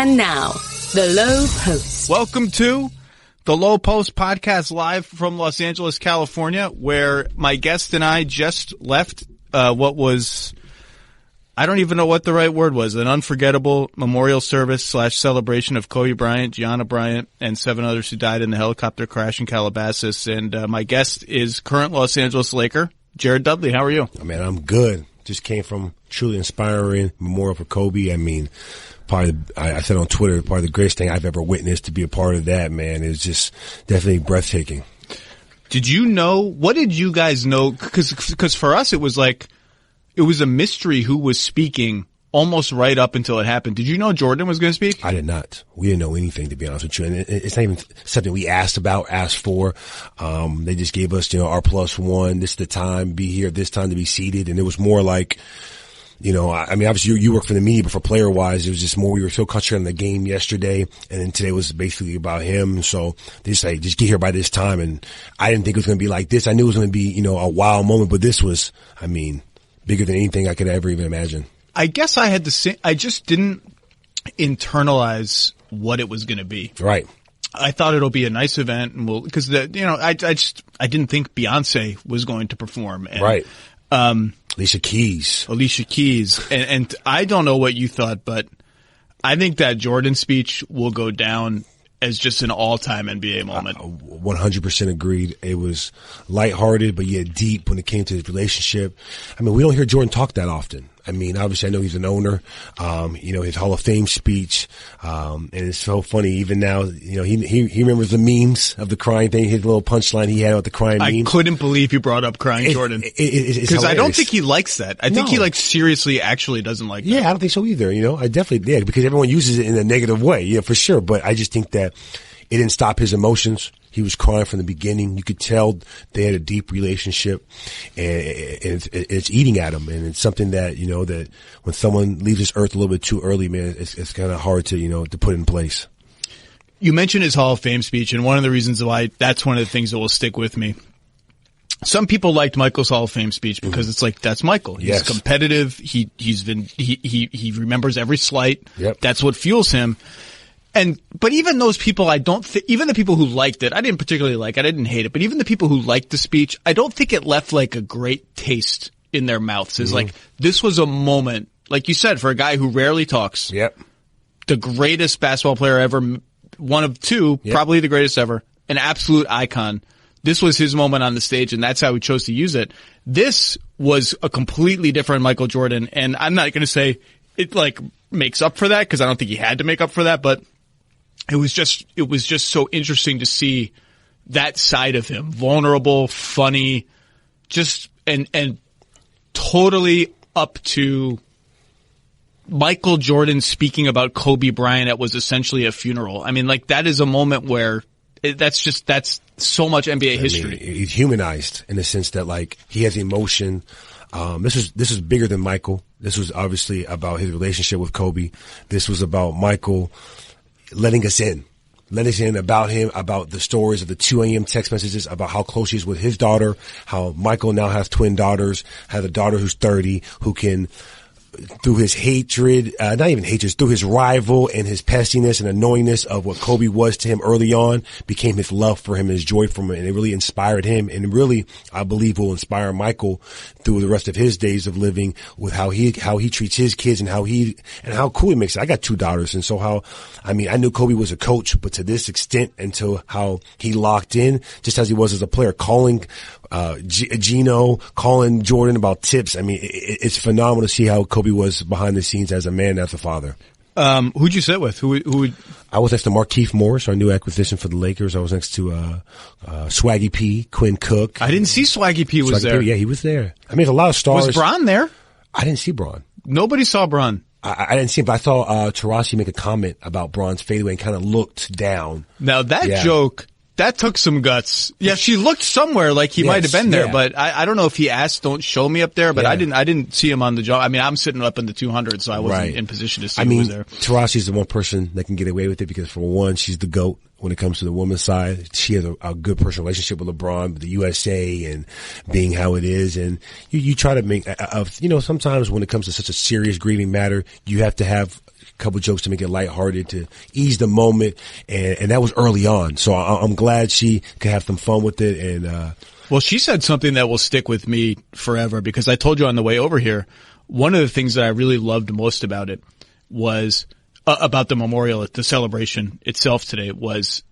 And now, the Lowe Post. Welcome to the Lowe Post podcast live from Los Angeles, California, where my guest and I just left what was, I don't even know what the right word was, an unforgettable memorial service / celebration of Kobe Bryant, Gianna Bryant, and 7 others who died in the helicopter crash in Calabasas. And my guest is current Los Angeles Laker, Jared Dudley. How are you? Oh, man, I'm good. Just came from truly inspiring memorial for Kobe. I mean, I said on Twitter, part of the greatest thing I've ever witnessed. To be a part of that, man, is just definitely breathtaking. Did you know, what did you guys know? Cause for us, it was like, it was a mystery who was speaking almost right up until it happened. Did you know Jordan was going to speak? I did not. We didn't know anything, to be honest with you. And it's not even something we asked for. They just gave us, our +1. This is the time, be here this time to be seated. And it was more like, I mean, obviously you work for the media, but for player wise, it was just more, we were so concentrated on the game yesterday. And then today was basically about him. So they just like, just get here by this time. And I didn't think it was going to be like this. I knew it was going to be, a wild moment, but this was, I mean, bigger than anything I could ever even imagine. I guess I had the same, I just didn't internalize what it was going to be. Right. I thought it'll be a nice event and because I didn't think Beyonce was going to perform. And, right. Alicia Keys. And I don't know what you thought, but I think that Jordan speech will go down as just an all-time NBA moment. 100% agreed. It was lighthearted, but yet deep when it came to his relationship. I mean, we don't hear Jordan talk that often. I mean, obviously I know he's an owner, his Hall of Fame speech, and it's so funny even now, he remembers the memes of the crying thing, his little punchline he had with the crying meme. I couldn't believe you brought up crying Jordan. Because I don't think he likes that. I think he seriously actually doesn't like that. Yeah, I don't think so either, I definitely, because everyone uses it in a negative way, for sure, but I just think that it didn't stop his emotions. He was crying from the beginning. You could tell they had a deep relationship, and it's eating at him. And it's something that, that when someone leaves this earth a little bit too early, man, it's kind of hard to, to put in place. You mentioned his Hall of Fame speech, and one of the reasons why that's one of the things that will stick with me. Some people liked Michael's Hall of Fame speech because it's like, that's Michael. He's competitive. He remembers every slight. Yep. That's what fuels him. But even those people, even the people who liked it, I didn't particularly like it, I didn't hate it, but even the people who liked the speech, I don't think it left like a great taste in their mouths. It's like, this was a moment, like you said, for a guy who rarely talks. Yep. The greatest basketball player ever, one of two, probably the greatest ever, an absolute icon. This was his moment on the stage, and that's how he chose to use it. This was a completely different Michael Jordan, and I'm not going to say it makes up for that, because I don't think he had to make up for that, but it was just so interesting to see that side of him. Vulnerable, funny, and totally up to Michael Jordan speaking about Kobe Bryant at was essentially a funeral. I mean, that is a moment where that's so much NBA history. I mean, he's humanized in the sense that he has emotion. This is bigger than Michael. This was obviously about his relationship with Kobe. This was about Michael letting us in about him, about the stories of the 2 a.m. text messages, about how close he is with his daughter, how Michael now has twin daughters, has a daughter who's 30, who can, through his hatred, not even hatred, through his rival and his pestiness and annoyingness of what Kobe was to him early on, became his love for him and his joy for him, and it really inspired him, and really, I believe, will inspire Michael through the rest of his days of living, with how he treats his kids and how cool he makes it. I got 2 daughters, and so I knew Kobe was a coach, but to this extent, and to how he locked in, just as he was as a player, calling Gino, calling Jordan about tips. I mean, it's phenomenal to see how Kobe was behind the scenes as a man, as a father. Who'd you sit with? I was next to Markieff Morris, our new acquisition for the Lakers. I was next to Swaggy P, Quinn Cook. I didn't see Swaggy P was there. Yeah, he was there. I mean, there's a lot of stars. Was Bron there? I didn't see Bron. Nobody saw Bron. I didn't see him, but I saw Taurasi make a comment about Bron's fadeaway and kind of looked down. Now that joke, that took some guts. Yeah, she looked somewhere like he might have been there, but I don't know if he asked, don't show me up there, but I didn't see him on the job. I mean, I'm sitting up in the 200, so I wasn't in position to see who was there. Taurasi's the one person that can get away with it because, for one, she's the GOAT. when it comes to the women's side. She has a good personal relationship with LeBron, with the USA, and being how it is. And you try to make, sometimes when it comes to such a serious grieving matter, you have to have a couple jokes to make it lighthearted, to ease the moment. And that was early on. So I'm glad she could have some fun with it. And, well, she said something that will stick with me forever, because I told you on the way over here, one of the things that I really loved most about it was about the memorial, the celebration itself today, was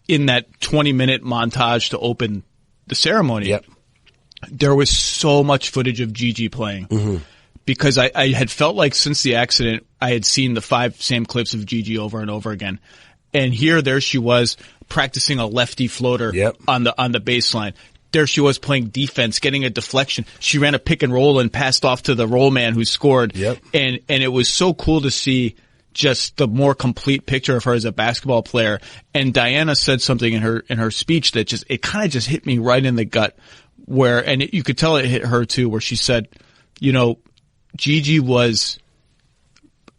in that 20-minute montage to open the ceremony. Yep. There was so much footage of Gigi playing, because I had felt like since the accident, I had seen the 5 same clips of Gigi over and over again. And there she was practicing a lefty floater on the baseline. There she was playing defense, getting a deflection. She ran a pick and roll and passed off to the roll man who scored. Yep. And it was so cool to see just the more complete picture of her as a basketball player. And Diana said something in her speech that it kind of just hit me right in the gut, you could tell it hit her too, where she said, Gigi was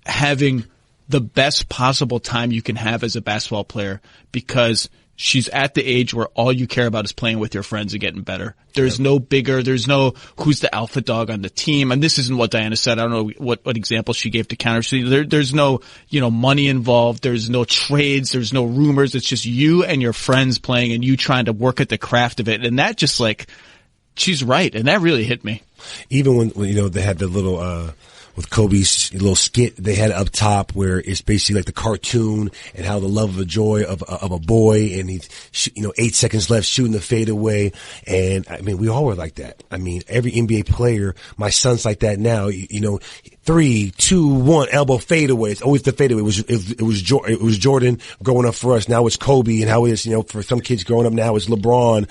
having the best possible time you can have as a basketball player, because she's at the age where all you care about is playing with your friends and getting better. There's no who's the alpha dog on the team. And this isn't what Diana said. I don't know what example she gave to counter. There's no, money involved. There's no trades. There's no rumors. It's just you and your friends playing and you trying to work at the craft of it. And that just she's right. And that really hit me. Even when they had the little, with Kobe's little skit they had up top, where it's basically like the cartoon and how the love of the joy of a boy, and he's 8 seconds left shooting the fadeaway. And I mean, we all were like that. I mean, every NBA player, my son's like that now. 3, 2, 1, elbow fadeaway. It's always the fadeaway. It was Jordan growing up for us. Now it's Kobe, and how it is, for some kids growing up now it's LeBron.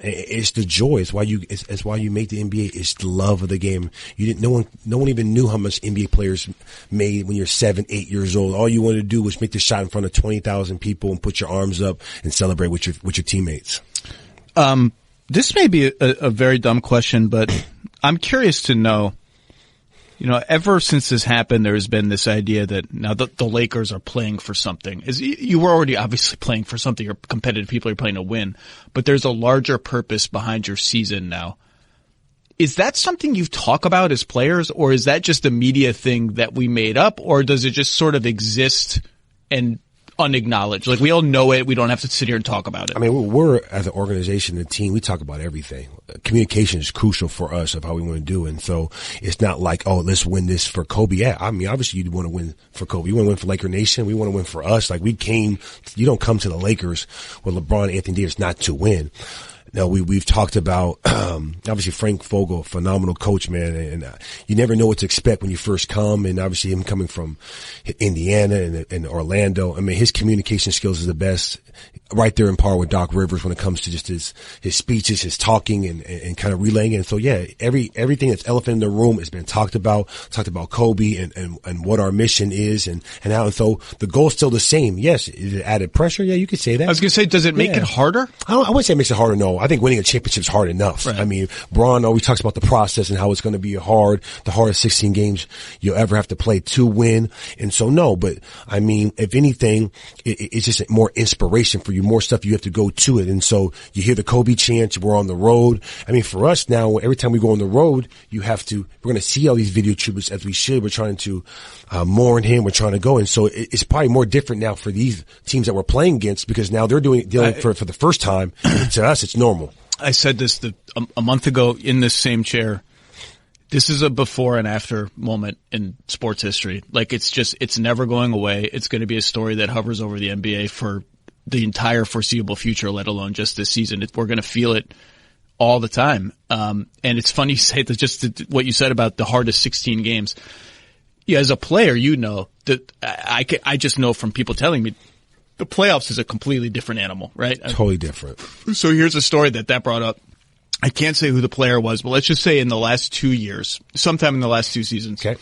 It's the joy. It's why you make the NBA. It's the love of the game. No one even knew how much NBA players made when you're 7, 8 years old. All you wanted to do was make the shot in front of 20,000 people and put your arms up and celebrate with your teammates. This may be a very dumb question, but I'm curious to know, ever since this happened, there's been this idea that now the Lakers are playing for something. You were already obviously playing for something. You're competitive people, you're playing to win, but there's a larger purpose behind your season now. Is that something you talk about as players, or is that just a media thing that we made up, or does it just sort of exist and unacknowledged? Like, we all know it. We don't have to sit here and talk about it. I mean, we're as an organization, a team, we talk about everything. Communication is crucial for us of how we want to do it. And so it's not like, oh, let's win this for Kobe. Yeah, I mean, obviously you want to win for Kobe. You want to win for Laker Nation. We want to win for us. Like, you don't come to the Lakers with LeBron and Anthony Davis not to win. No, we've talked about, obviously Frank Vogel, phenomenal coach, man. And you never know what to expect when you first come. And obviously him coming from Indiana and Orlando. I mean, his communication skills is the best, right there in par with Doc Rivers when it comes to just his speeches, his talking and kind of relaying it. And so, yeah, everything that's elephant in the room has been talked about Kobe and what our mission is and how. And so the goal's still the same. Yes. Is it added pressure? Yeah, you could say that. I was going to say, does it make it harder? I wouldn't say it makes it harder. No. I think winning a championship is hard enough. Right. I mean, Braun always talks about the process and how it's going to be the hardest 16 games you'll ever have to play to win. And so, no, but I mean, if anything, it's just more inspiration for you, more stuff you have to go to it. And so you hear the Kobe chant, we're on the road. I mean, for us now, every time we go on the road, we're going to see all these video tributes as we should. We're trying to mourn him. We're trying to go. And so it's probably more different now for these teams that we're playing against, because now they're dealing for the first time. To us, it's normal. I said this a month ago in this same chair. This is a before and after moment in sports history. Like, it's never going away. It's going to be a story that hovers over the NBA for the entire foreseeable future, let alone just this season. We're going to feel it all the time. And it's funny you say that, just what you said about the hardest 16 games. Yeah, as a player, that I just know from people telling me, the playoffs is a completely different animal, right? Totally different. So here's a story that brought up. I can't say who the player was, but let's just say in the last 2 years, sometime in the last 2 seasons, okay,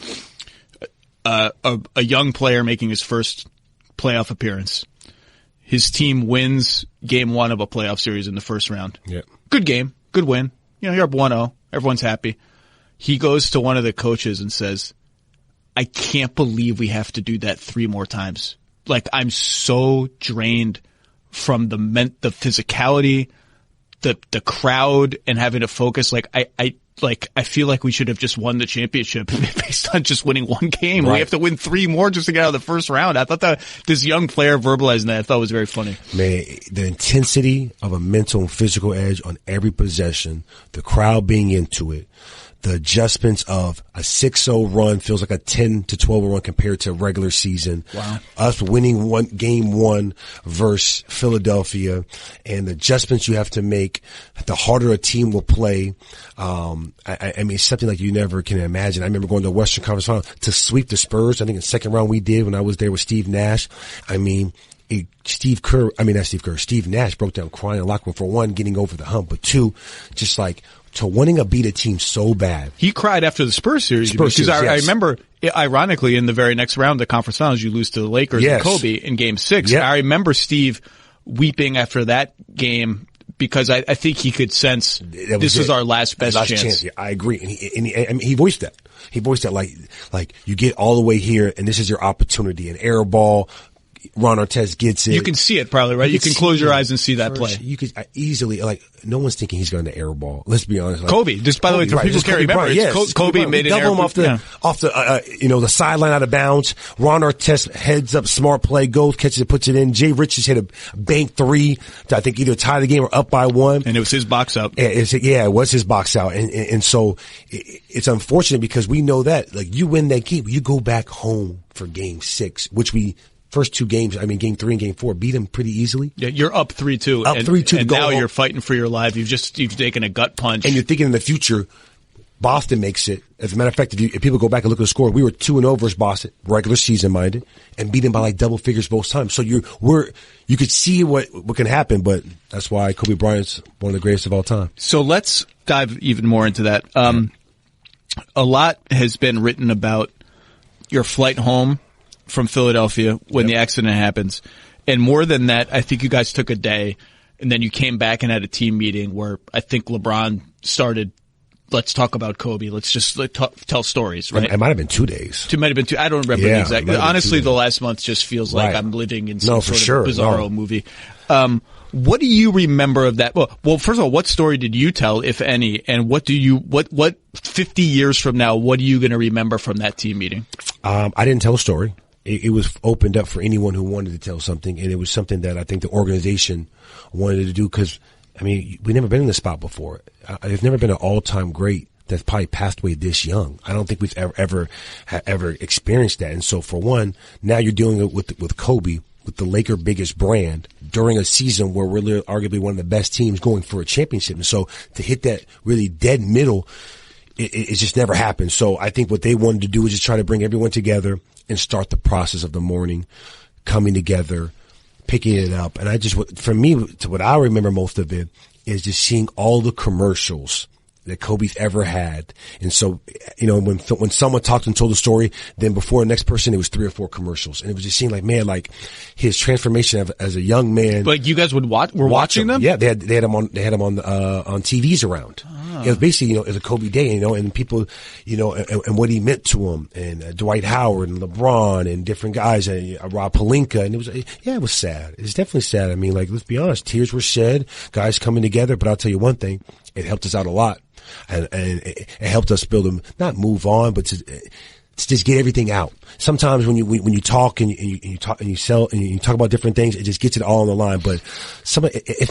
a young player making his first playoff appearance. His team wins game 1 of a playoff series in the first round. Yeah. Good game. Good win. You're up 1-0. Everyone's happy. He goes to one of the coaches and says, I can't believe we have to do that 3 more times. Like, I'm so drained from the physicality, the crowd, and having to focus. Like I feel like we should have just won the championship based on just winning one game. Right. We have to win 3 more just to get out of the first round. I thought that this young player verbalizing that, I thought was very funny. Man, the intensity of a mental and physical edge on every possession, the crowd being into it, the adjustments of a 6-0 run feels like a 10 to 12 run compared to a regular season. Wow. Us winning game 1 versus Philadelphia, and the adjustments you have to make, the harder a team will play. I mean, it's something like you never can imagine. I remember going to the Western Conference Final to sweep the Spurs. I think in the second round we did when I was there with Steve Nash. I mean, Steve Nash broke down crying in the locker room for 1, getting over the hump, but 2, just like, to wanting to beat a team so bad. He cried after the Spurs series. I remember, ironically, in the very next round of the conference finals, you lose to the Lakers and Kobe in Game 6. Yep. I remember Steve weeping after that game because I think he could sense this was our last chance. Yeah, I agree. And he voiced that. He voiced that like you get all the way here and this is your opportunity. An air ball. Ron Artest gets it. You can see it probably, right? You can close your eyes and see that play. You could easily, like, no one's thinking he's going to air ball. Let's be honest. Like, Kobe, just by the way, for people who can't remember, Kobe made an air ball. Off the sideline out of bounds. Ron Artest heads up, smart play, goes, catches it, puts it in. Jay Richards hit a bank 3 to, I think, either tie the game or up by 1. And it was his box out. It was his box out. And so it's unfortunate because we know that, like, you win that game, you go back home for Game 6, which we, first 2 games, I mean, Game 3 and Game 4, beat them pretty easily. Yeah, you're up 3-2. Up 3-2. And now you're fighting for your life. You've taken a gut punch. And you're thinking in the future, Boston makes it. As a matter of fact, if people go back and look at the score, we were 2-0 versus Boston, regular season minded, and beat them by like double figures both times. So you could see what can happen, but that's why Kobe Bryant's one of the greatest of all time. So let's dive even more into that. A lot has been written about your flight home from Philadelphia when the accident happens. And more than that, I think you guys took a day and then you came back and had a team meeting where I think LeBron started, let's talk about Kobe. Let's just tell stories, right? It might have been 2 days. It might have been 2. I don't remember the exact. Honestly, the last month just feels like I'm living in some sort of bizarro movie. What do you remember of that? Well, first of all, what story did you tell, if any? And what 50 years from now, what are you going to remember from that team meeting? I didn't tell a story. It was opened up for anyone who wanted to tell something, and it was something that I think the organization wanted to do because, I mean, we've never been in this spot before. There's never been an all-time great that's probably passed away this young. I don't think we've ever experienced that. And so, for one, now you're dealing with Kobe, with the Laker biggest brand during a season where we're arguably one of the best teams going for a championship. And so, to hit that really dead middle, it just never happened. So I think what they wanted to do was just try to bring everyone together and start the process of the morning, coming together, picking it up. And for me, what I remember most of it is just seeing all the commercials that Kobe's ever had. And so, when someone talked and told the story, then before the next person, it was 3 or 4 commercials. And it was just seeing like, man, like his transformation as a young man. Like you guys were watching them? Yeah, they had him on TVs around. It was basically, it was a Kobe day, and people, and what he meant to him, and Dwight Howard and LeBron and different guys, and Rob Pelinka, and it was sad. It's definitely sad. I mean, like, let's be honest, tears were shed, guys coming together, but I'll tell you one thing, it helped us out a lot. And it helped us not move on, but to just get everything out. Sometimes when you talk and you talk and you sell and you talk about different things, it just gets it all on the line. But it's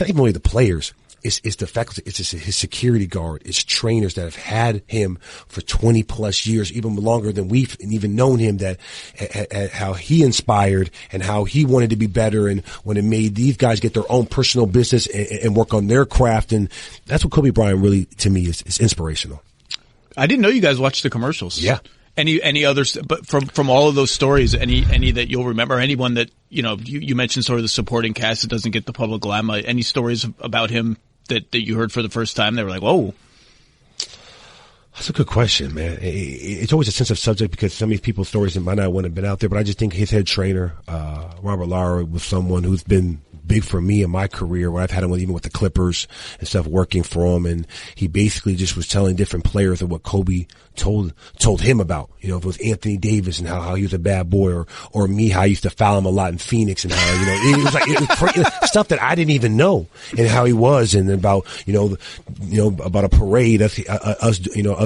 not even only the players. It's the fact that it's just his security guard. It's trainers that have had him for 20 plus years, even longer than we've even known him, that how he inspired and how he wanted to be better, and when it made these guys get their own personal business and work on their craft. And that's what Kobe Bryant really, to me, is inspirational. I didn't know you guys watched the commercials. Yeah. Any others, but from all of those stories, any that you'll remember, anyone that, you mentioned sort of the supporting cast that doesn't get the public limelight, any stories about him that you heard for the first time that were like, whoa? That's a good question, man. It's always a sensitive subject because some of these people's stories might not want to have been out there, but I just think his head trainer, Robert Lowe, was someone who's been big for me in my career when I've had him even with the Clippers and stuff working for him. And he basically just was telling different players of what Kobe told him about, if it was Anthony Davis and how he was a bad boy, or me, how I used to foul him a lot in Phoenix, and how, it was stuff that I didn't even know, and how he was, and about, about a parade, us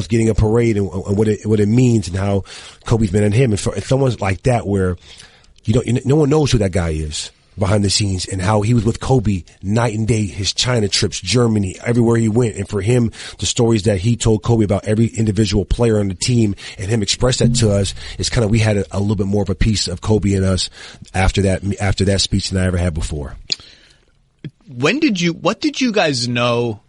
getting a parade and what it means, and how Kobe's been on him. And for someone like that, where, no one knows who that guy is behind the scenes, and how he was with Kobe night and day, his China trips, Germany, everywhere he went. And for him, the stories that he told Kobe about every individual player on the team, and him express that to us, is kind of, we had a little bit more of a piece of Kobe in us after that speech than I ever had before. What did you guys know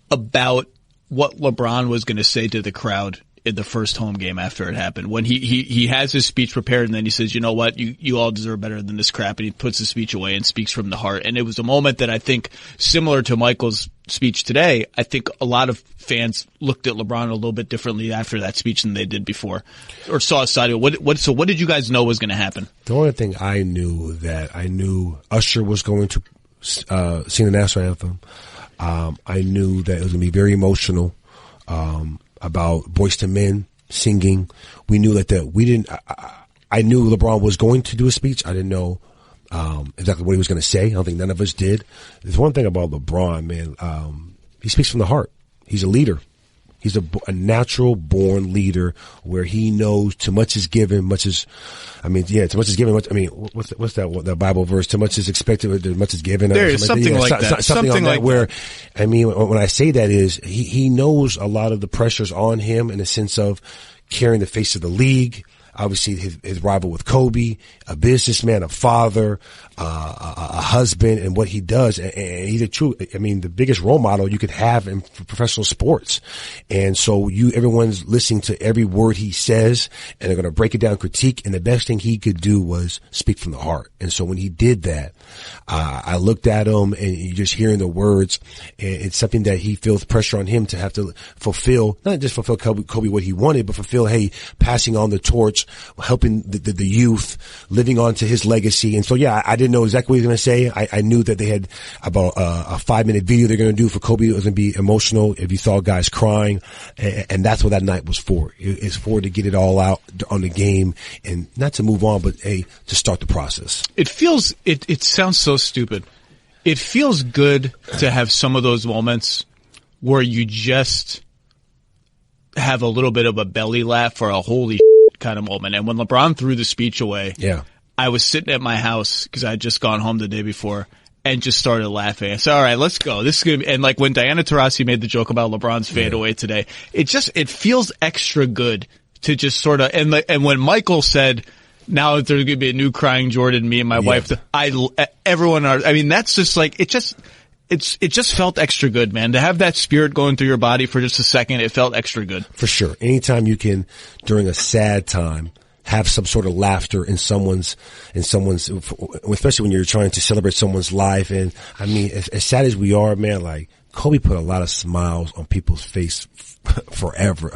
about what LeBron was going to say to the crowd in the first home game after it happened? When he has his speech prepared, and then he says, you know what, you all deserve better than this crap, and he puts the speech away and speaks from the heart. And it was a moment that I think, similar to Michael's speech today, I think a lot of fans looked at LeBron a little bit differently after that speech than they did before, or saw a side of it. So what did you guys know was going to happen? The only thing I knew Usher was going to sing the national anthem. I knew that it was going to be very emotional. About Boyz II Men singing. We knew I knew LeBron was going to do a speech. I didn't know, exactly what he was going to say. I don't think none of us did. There's one thing about LeBron, man. He speaks from the heart. He's a leader. He's a natural born leader, where he knows too much is given, too much is given. What's that Bible verse? Too much is expected, too much is given. There is something like that. Something like where, when I say that is, he knows a lot of the pressures on him in the sense of carrying the face of the league. Obviously, his rival with Kobe, a businessman, a father, a husband, and what he does. And he's the biggest role model you could have in professional sports. And so everyone's listening to every word he says, and they're going to break it down, critique. And the best thing he could do was speak from the heart. And so when he did that, I looked at him, and you're just hearing the words, and it's something that he feels pressure on him to have to fulfill, not just fulfill Kobe what he wanted, but fulfill, passing on the torch, helping the youth, living on to his legacy. And so, I didn't know exactly what he was going to say. I knew that they had about a 5-minute video they're going to do for Kobe. It was going to be emotional if you saw guys crying. And that's what that night was for. It's for to get it all out on the game, and not to move on, but to start the process. It sounds so stupid. It feels good to have some of those moments where you just have a little bit of a belly laugh or a holy kind of moment. And when LeBron threw the speech away, I was sitting at my house because I had just gone home the day before and just started laughing. I said, all right, let's go. This is going to be, and like when Diana Taurasi made the joke about LeBron's fadeaway today, it feels extra good to just sort of, and when Michael said, now that there's going to be a new crying Jordan, me and my wife, that's just like, it just felt extra good, man. To have that spirit going through your body for just a second, it felt extra good. For sure. Anytime you can, during a sad time, have some sort of laughter in someone's, especially when you're trying to celebrate someone's life. And as sad as we are, man, like Kobe put a lot of smiles on people's face forever.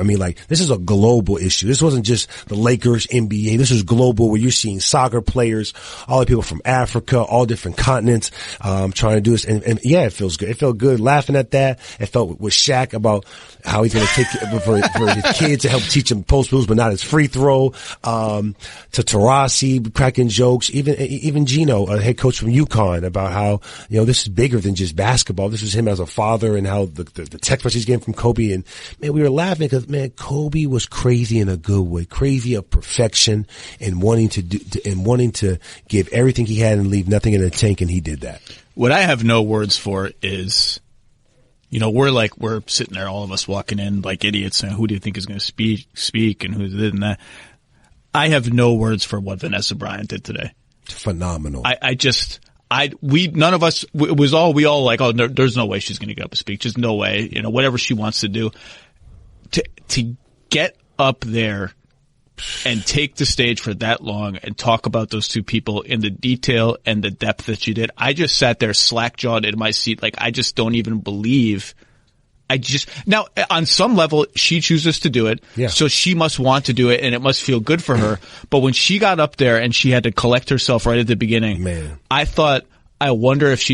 This is a global issue. This wasn't just the Lakers, NBA. This is global, where you're seeing soccer players, all the people from Africa, all different continents, trying to do this. And it feels good. It felt good laughing at that. It felt with Shaq about how he's going to take for his kids to help teach him post moves, but not his free throw. To Taurasi cracking jokes, even Gino, a head coach from UConn, about how, this is bigger than just basketball. This is him as a father, and how the text message he's getting from Kobe. And man, we were laughing because, man, Kobe was crazy in a good way, crazy of perfection, and wanting to give everything he had and leave nothing in the tank, and he did that. What I have no words for is, we're sitting there, all of us walking in like idiots, saying, who do you think is going to speak, and who did and that. I have no words for what Vanessa Bryant did today. Phenomenal. None of us, we all like, oh, no, there's no way she's going to get up and speak. Just no way, whatever she wants to do. To get up there and take the stage for that long and talk about those two people in the detail and the depth that she did. I just sat there slack-jawed in my seat. Like, I just don't even believe now on some level she chooses to do it. Yeah. So she must want to do it and it must feel good for her. But when she got up there and she had to collect herself right at the beginning, man, I thought, I wonder if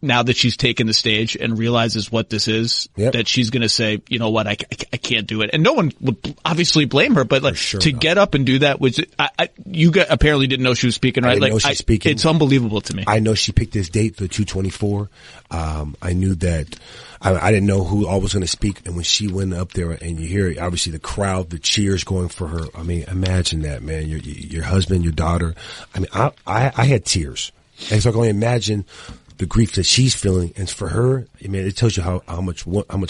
now that she's taken the stage and realizes what this is, that she's going to say, you know what, I can't do it. And no one would obviously blame her, but get up and do that was, apparently didn't know she was speaking, right? I didn't know she was speaking. It's unbelievable to me. I know she picked this date, the 224. I knew that, I didn't know who all was going to speak. And when she went up there and you hear, obviously the crowd, the cheers going for her. I mean, imagine that, man. Your husband, your daughter. I mean, I had tears. And so I can only imagine the grief that she's feeling. And for her, I mean, it tells you how much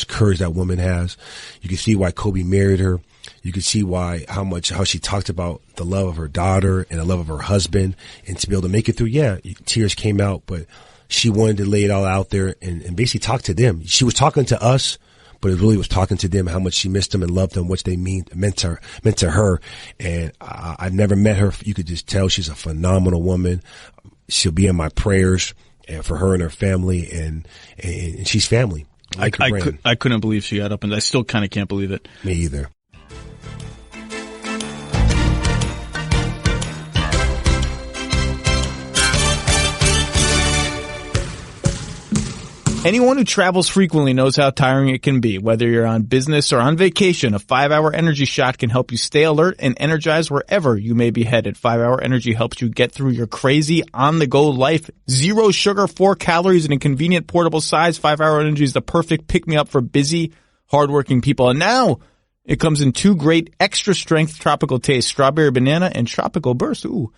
courage that woman has. You can see why Kobe married her. You can see how she talked about the love of her daughter and the love of her husband, and to be able to make it through. Yeah, tears came out, but she wanted to lay it all out there and basically talk to them. She was talking to us, but it really was talking to them, how much she missed them and loved them, what they meant to her. And I never met her. You could just tell she's a phenomenal woman. She'll be in my prayers. And for her and her family, and she's family. I couldn't believe she got up, and I still kind of can't believe it. Me either. Anyone who travels frequently knows how tiring it can be. Whether you're on business or on vacation, a 5-Hour Energy shot can help you stay alert and energized wherever you may be headed. 5-Hour Energy helps you get through your crazy on-the-go life. 0 sugar, 4 calories, and a convenient portable size. 5-Hour Energy is the perfect pick-me-up for busy, hardworking people. And now it comes in 2 great extra-strength tropical tastes, strawberry banana and tropical burst. Ooh.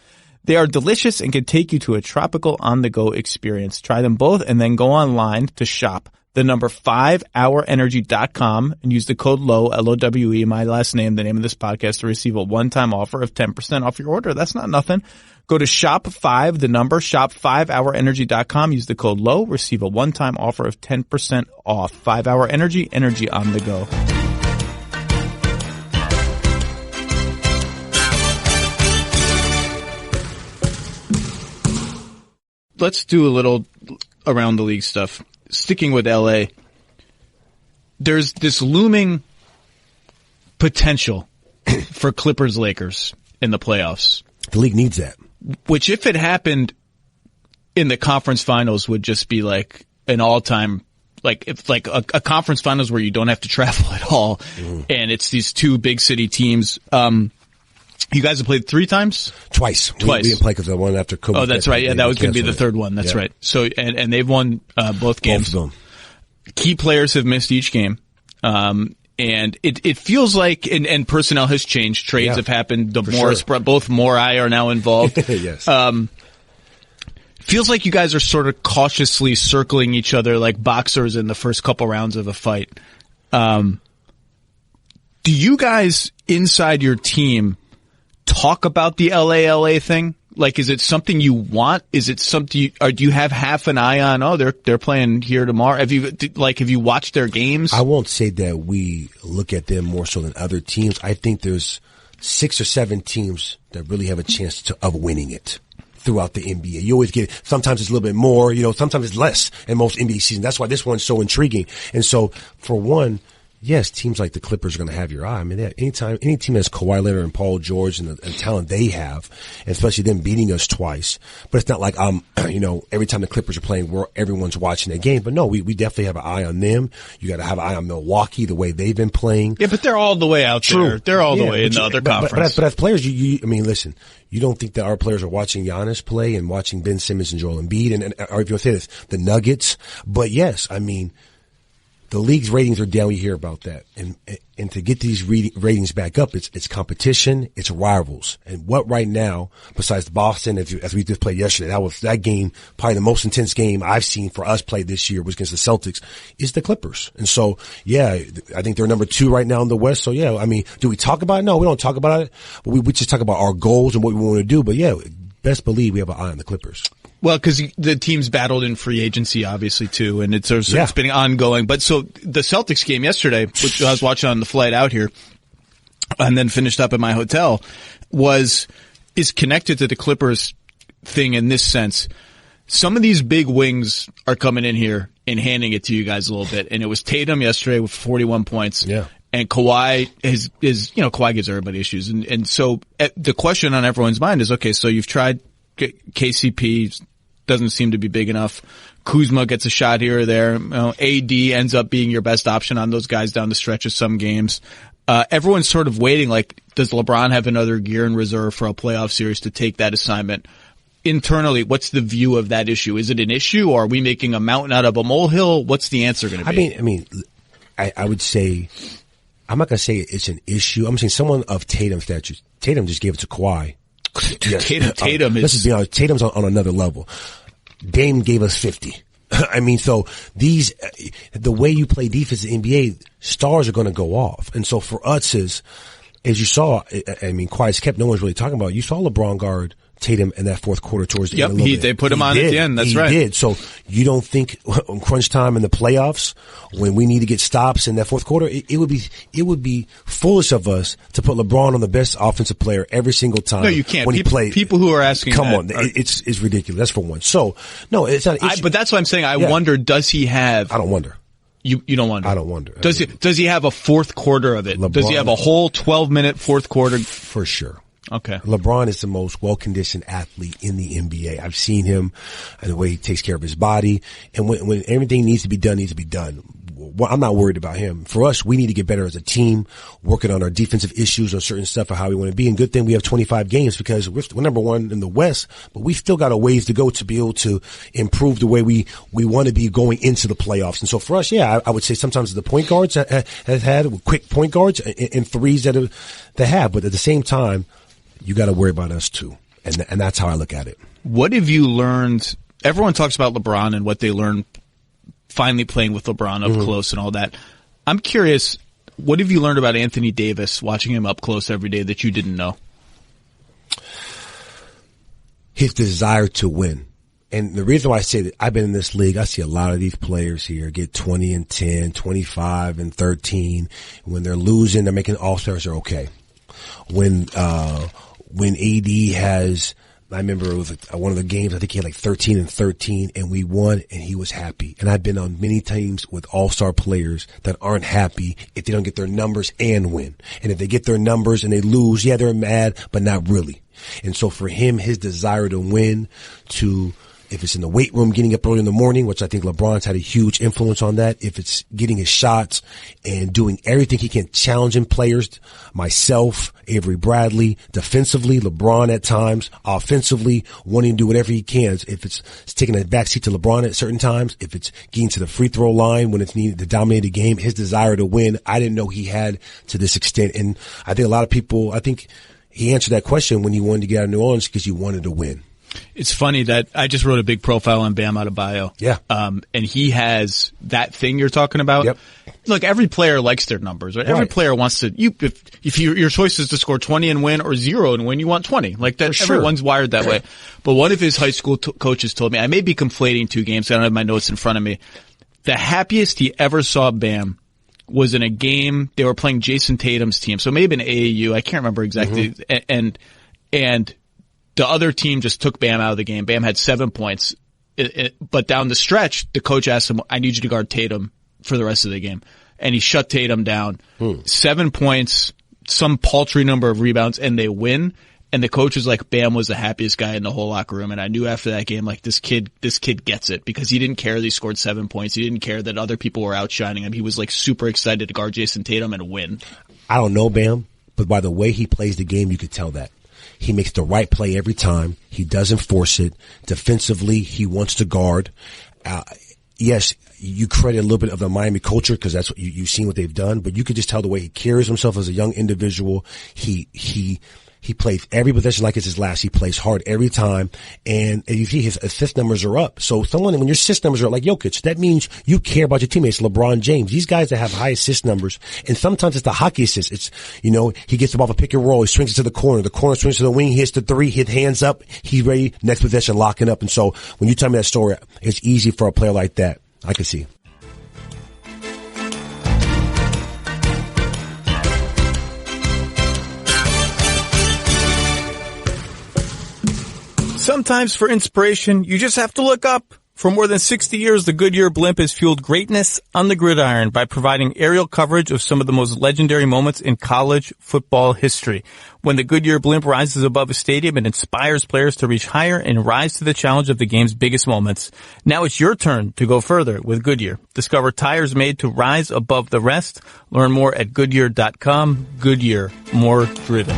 They are delicious and can take you to a tropical on-the-go experience. Try them both and then go online to shop. The number 5hourenergy.com and use the code LOWE, L-O-W-E, my last name, the name of this podcast, to receive a one-time offer of 10% off your order. That's not nothing. Go to shop5hourenergy.com, use the code LOWE, receive a one-time offer of 10% off. 5-Hour Energy, energy on the go. Let's do a little around the league stuff. Sticking with LA, there's this looming potential for Clippers-Lakers in the playoffs. The league needs that. Which, if it happened in the conference finals, would just be like an all-time, like a conference finals where you don't have to travel at all, and it's these 2 big city teams. You guys have played 3 times? Twice. We didn't play because I won after Kobe. Oh, that's right. Yeah, that was going to be the third one. That's right. So, and they've won both games. Both of them. Key players have missed each game. And it feels like, and personnel has changed. Trades have happened. Both Morai are now involved. Yes. Feels like you guys are sort of cautiously circling each other like boxers in the first couple rounds of a fight. Do you guys inside your team talk about the LA thing? Like, is it something you want? Is it something do you have half an eye on? Oh, they're playing here tomorrow. Have you watched their games? I won't say that we look at them more so than other teams. I think there's 6 or 7 teams that really have a chance of winning it throughout the NBA. You always get, sometimes it's a little bit more, sometimes it's less in most NBA seasons. That's why this one's so intriguing. And so, for one, yes, teams like the Clippers are going to have your eye. I mean, any team that's Kawhi Leonard and Paul George and the talent they have, and especially them beating us twice. But it's not like every time the Clippers are playing, everyone's watching that game. But no, we definitely have an eye on them. You got to have an eye on Milwaukee, the way they've been playing. Yeah, but they're all the way out there. They're all the way in the other conference. But as players, I mean, listen. You don't think that our players are watching Giannis play and watching Ben Simmons and Joel Embiid or if you say this, the Nuggets. But yes, I mean, the league's ratings are down. You hear about that. And to get these ratings back up, it's competition, it's rivals. And what right now, besides Boston, as we just played yesterday, that game, probably the most intense game I've seen for us play this year was against the Celtics, is the Clippers. And so, yeah, I think they're number 2 right now in the West. So yeah, I mean, do we talk about it? No, we don't talk about it. But we just talk about our goals and what we want to do. But yeah, best believe we have an eye on the Clippers. Well, because the team's battled in free agency, obviously, too, and it's been ongoing. But so the Celtics game yesterday, which I was watching on the flight out here, and then finished up at my hotel, is connected to the Clippers thing in this sense. Some of these big wings are coming in here, in handing it to you guys a little bit. And it was Tatum yesterday with 41 points. Yeah. And Kawhi Kawhi gives everybody issues. And so the question on everyone's mind is, okay, so you've tried KCP, doesn't seem to be big enough. Kuzma gets a shot here or there. AD ends up being your best option on those guys down the stretch of some games. Everyone's sort of waiting, like, does LeBron have another gear in reserve for a playoff series to take that assignment? Internally, what's the view of that issue? Is it an issue, or are we making a mountain out of a molehill? What's the answer going to be? I would say, I'm not going to say it's an issue. I'm saying someone of Tatum's stature. Tatum just gave it to Kawhi. Tatum is. Let's just be honest. Tatum's on another level. Dame gave us 50. I mean, so the way you play defense in the NBA, stars are going to go off. And so for us as you saw, I mean, quiet as kept, no one's really talking about it. You saw LeBron guard Tatum in that fourth quarter towards the end. They put him on at the end. That's right. He did. So you don't think on crunch time in the playoffs, when we need to get stops in that fourth quarter, it would be foolish of us to put LeBron on the best offensive player every single time. No, you can't. When he played, people who are asking, it's ridiculous. That's for one. So no, it's not. But that's what I'm saying. I wonder, does he have? I don't wonder. You don't wonder. I don't wonder. Does he have a fourth quarter of it? LeBron, does he have a whole 12-minute fourth quarter? For sure. Okay. LeBron is the most well-conditioned athlete in the NBA. I've seen him and the way he takes care of his body. And when everything needs to be done. Well, I'm not worried about him. For us, we need to get better as a team, working on our defensive issues on certain stuff of how we want to be. And good thing we have 25 games because we're number one in the West, but we still got a ways to go to be able to improve the way we want to be going into the playoffs. And so for us, I would say sometimes the point guards have had quick point guards and threes that have, but at the same time, you got to worry about us too. And that's how I look at it. What have you learned? Everyone talks about LeBron and what they learned finally playing with LeBron up close and all that. I'm curious, what have you learned about Anthony Davis watching him up close every day that you didn't know? His desire to win. And the reason why I say that, I've been in this league, I see a lot of these players here get 20 and 10, 25 and 13. When they're losing, they're making all-stars, they're okay. When AD has, I remember it was one of the games, I think he had like 13 and 13 and we won and he was happy. And I've been on many teams with all-star players that aren't happy if they don't get their numbers and win. And if they get their numbers and they lose, they're mad, but not really. And so for him, his desire to win, if it's in the weight room, getting up early in the morning, which I think LeBron's had a huge influence on that. If it's getting his shots and doing everything he can, challenging players, myself, Avery Bradley, defensively, LeBron at times, offensively, wanting to do whatever he can. If it's taking a backseat to LeBron at certain times, if it's getting to the free throw line when it's needed to dominate the game, his desire to win, I didn't know he had to this extent. And I think a lot of people, I think he answered that question when he wanted to get out of New Orleans because he wanted to win. It's funny that I just wrote a big profile on Bam Adebayo. Yeah. And he has that thing you're talking about. Yep. Look, every player likes their numbers, right? Every player wants to, if your choice is to score 20 and win or 0 and win, you want 20. Like that, sure. Everyone's wired that way. But one of his high school coaches told me, I may be conflating two games, I don't have my notes in front of me. The happiest he ever saw Bam was in a game, they were playing Jason Tatum's team. So maybe an AAU, I can't remember exactly. And the other team just took Bam out of the game. Bam had 7 points. But down the stretch, the coach asked him, I need you to guard Tatum for the rest of the game. And he shut Tatum down. 7 points, some paltry number of rebounds, and they win. And the coach was like, Bam was the happiest guy in the whole locker room. And I knew after that game, like, this kid gets it because he didn't care that he scored 7 points. He didn't care that other people were outshining him. He was like super excited to guard Jason Tatum and win. I don't know Bam, but by the way he plays the game, you could tell that. He makes the right play every time. He doesn't force it. Defensively, he wants to guard. Yes, you credit a little bit of the Miami culture because that's what you've seen what they've done, but you could just tell the way he carries himself as a young individual. He plays every possession like it's his last. He plays hard every time. And you see his assist numbers are up. So when your assist numbers are up, like Jokic, that means you care about your teammates. LeBron James, these guys that have high assist numbers. And sometimes it's the hockey assist. It's, he gets the ball for pick and roll. He swings it to the corner swings to the wing, hits the three, hit hands up. He's ready. Next possession, locking up. And so when you tell me that story, it's easy for a player like that. I can see. Sometimes for inspiration, you just have to look up. For more than 60 years, the Goodyear blimp has fueled greatness on the gridiron by providing aerial coverage of some of the most legendary moments in college football history. When the Goodyear blimp rises above a stadium, it inspires players to reach higher and rise to the challenge of the game's biggest moments. Now it's your turn to go further with Goodyear. Discover tires made to rise above the rest. Learn more at Goodyear.com. Goodyear, more driven.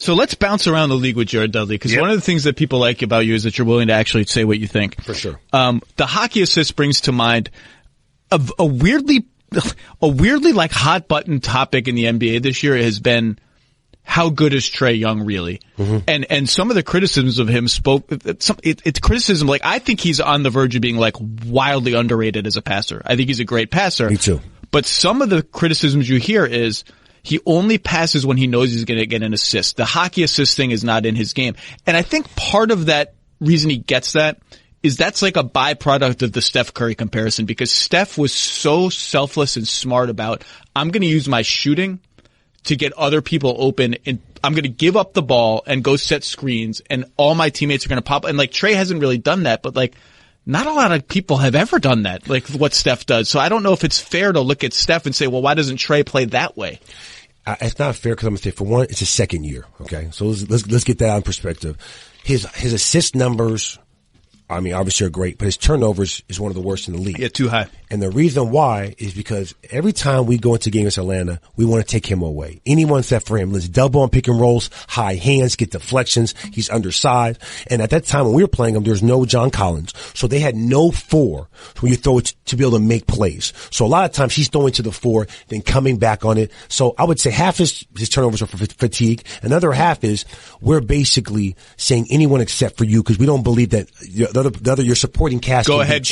So let's bounce around the league with Jared Dudley, because one of the things that people like about you is that you're willing to actually say what you think. For sure. The hockey assist brings to mind a weirdly like hot button topic in the NBA this year has been how good is Trae Young really? Mm-hmm. And some of the criticisms of him it's criticism like I think he's on the verge of being like wildly underrated as a passer. I think he's a great passer. Me too. But some of the criticisms you hear is he only passes when he knows he's going to get an assist. The hockey assist thing is not in his game. And I think part of that reason he gets that is that's like a byproduct of the Steph Curry comparison, because Steph was so selfless and smart about, I'm going to use my shooting to get other people open, and I'm going to give up the ball and go set screens, and all my teammates are going to pop. And like Trae hasn't really done that, but like not a lot of people have ever done that, like what Steph does. So I don't know if it's fair to look at Steph and say, well, why doesn't Trae play that way? It's not fair because I'm going to say, for one, it's his second year. Okay. So let's get that in perspective. His assist numbers, I mean, obviously are great, but his turnovers is one of the worst in the league. Yeah, too high. And the reason why is because every time we go into a game against Atlanta, we want to take him away. Anyone except for him. Let's double on pick and rolls, high hands, get deflections. He's undersized. And at that time when we were playing him, there's no John Collins. So they had no four when you throw it to be able to make plays. So a lot of times he's throwing to the four, then coming back on it. So I would say half his turnovers are for fatigue. Another half is we're basically saying anyone except for you, because we don't believe that the other your supporting cast. Go ahead,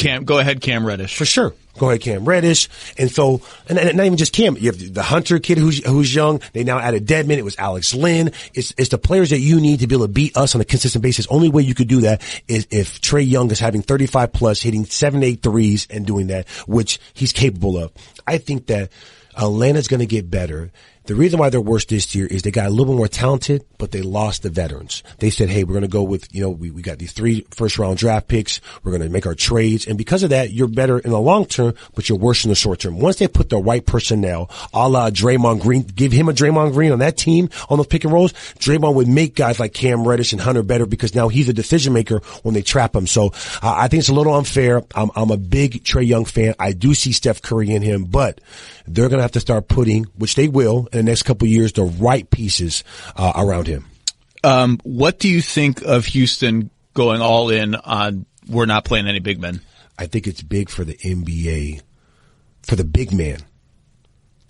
Cam Reddish. For sure. Go ahead, Cam Reddish. And so, and not even just Cam, you have the Hunter kid who's young. They now added Dedmon. It was Alex Lynn. It's the players that you need to be able to beat us on a consistent basis. Only way you could do that is if Trae Young is having 35 plus, hitting 7-8 threes and doing that, which he's capable of. I think that Atlanta's going to get better. The reason why they're worse this year is they got a little bit more talented, but they lost the veterans. They said, hey, we're going to go with, we got these 3 first round draft picks. We're going to make our trades. And because of that, you're better in the long term, but you're worse in the short term. Once they put the right personnel, a la Draymond Green, give him a Draymond Green on that team, on those pick and rolls, Draymond would make guys like Cam Reddish and Hunter better, because now he's a decision maker when they trap him. So I think it's a little unfair. I'm a big Trae Young fan. I do see Steph Curry in him, but they're going to have to start putting, which they will in the next couple of years, the right pieces around him. What do you think of Houston going all in on we're not playing any big men? I think it's big for the NBA, for the big man,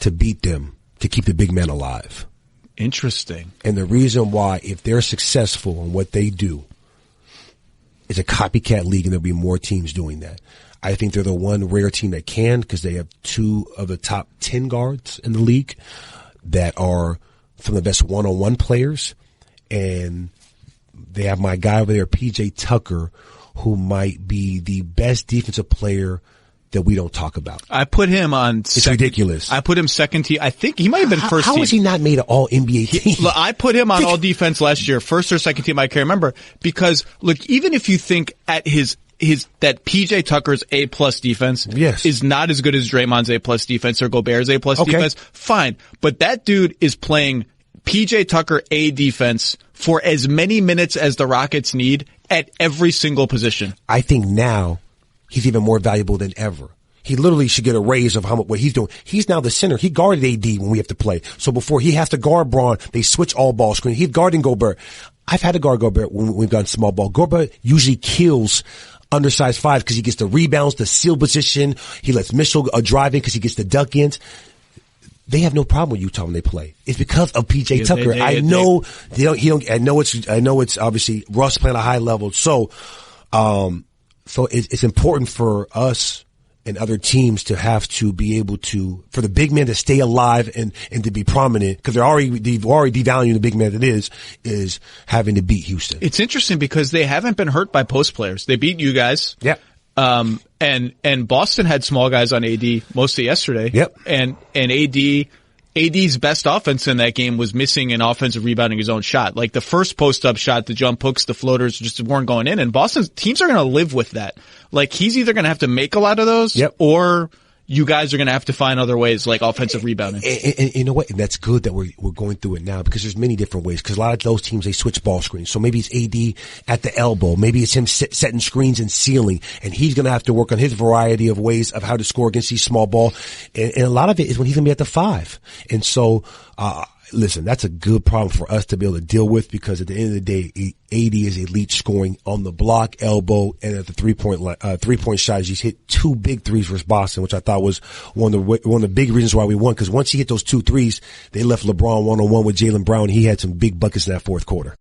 to beat them, to keep the big man alive. Interesting. And the reason why, if they're successful in what they do, it's a copycat league and there'll be more teams doing that. I think they're the one rare team that can, because they have 2 of the top 10 guards in the league that are some of the best one-on-one players. And they have my guy over there, PJ Tucker, who might be the best defensive player that we don't talk about. I put him on It's ridiculous. I put him second team. I think he might have been first team. How was he not made an all NBA team? I put him on all defense last year, first or second team, I can't remember. Because look, even if you think at his that PJ Tucker's A+ defense is not as good as Draymond's A+ defense or Gobert's A+ defense, fine. But that dude is playing PJ Tucker A defense for as many minutes as the Rockets need at every single position. I think now he's even more valuable than ever. He literally should get a raise of what he's doing. He's now the center. He guarded AD when we have to play. So before he has to guard Braun, they switch all ball screen. He's guarding Gobert. I've had to guard Gobert when we've gone small ball. Gobert usually kills undersized 5 because he gets the rebounds, the seal position. He lets Mitchell drive in because he gets the duck ins. They have no problem with Utah when they play. It's because of PJ Tucker. I know it's obviously Russ playing at a high level. So it's important for us and other teams to have to be able to, for the big men to stay alive and to be prominent, because they're already devaluing the big man that is having to beat Houston. It's interesting because they haven't been hurt by post players. They beat you guys. Yeah. And Boston had small guys on AD most of yesterday. Yep. And AD AD's best offense in that game was missing an offensive rebounding his own shot. Like the first post-up shot, the jump hooks, the floaters just weren't going in, and Boston's teams are going to live with that. Like he's either going to have to make a lot of those, or you guys are going to have to find other ways, like offensive rebounding. And you know what? And that's good that we're going through it now, because there's many different ways. Because a lot of those teams, they switch ball screens. So maybe it's AD at the elbow. Maybe it's him setting screens and sealing. And he's going to have to work on his variety of ways of how to score against these small ball. And a lot of it is when he's going to be at the 5. And so, listen, that's a good problem for us to be able to deal with, because at the end of the day, AD is elite scoring on the block, elbow, and at the 3-point shots. He's hit 2 big threes versus Boston, which I thought was one of the big reasons why we won. Because once he hit those 2 threes, they left LeBron one-on-one with Jaylen Brown. He had some big buckets in that fourth quarter.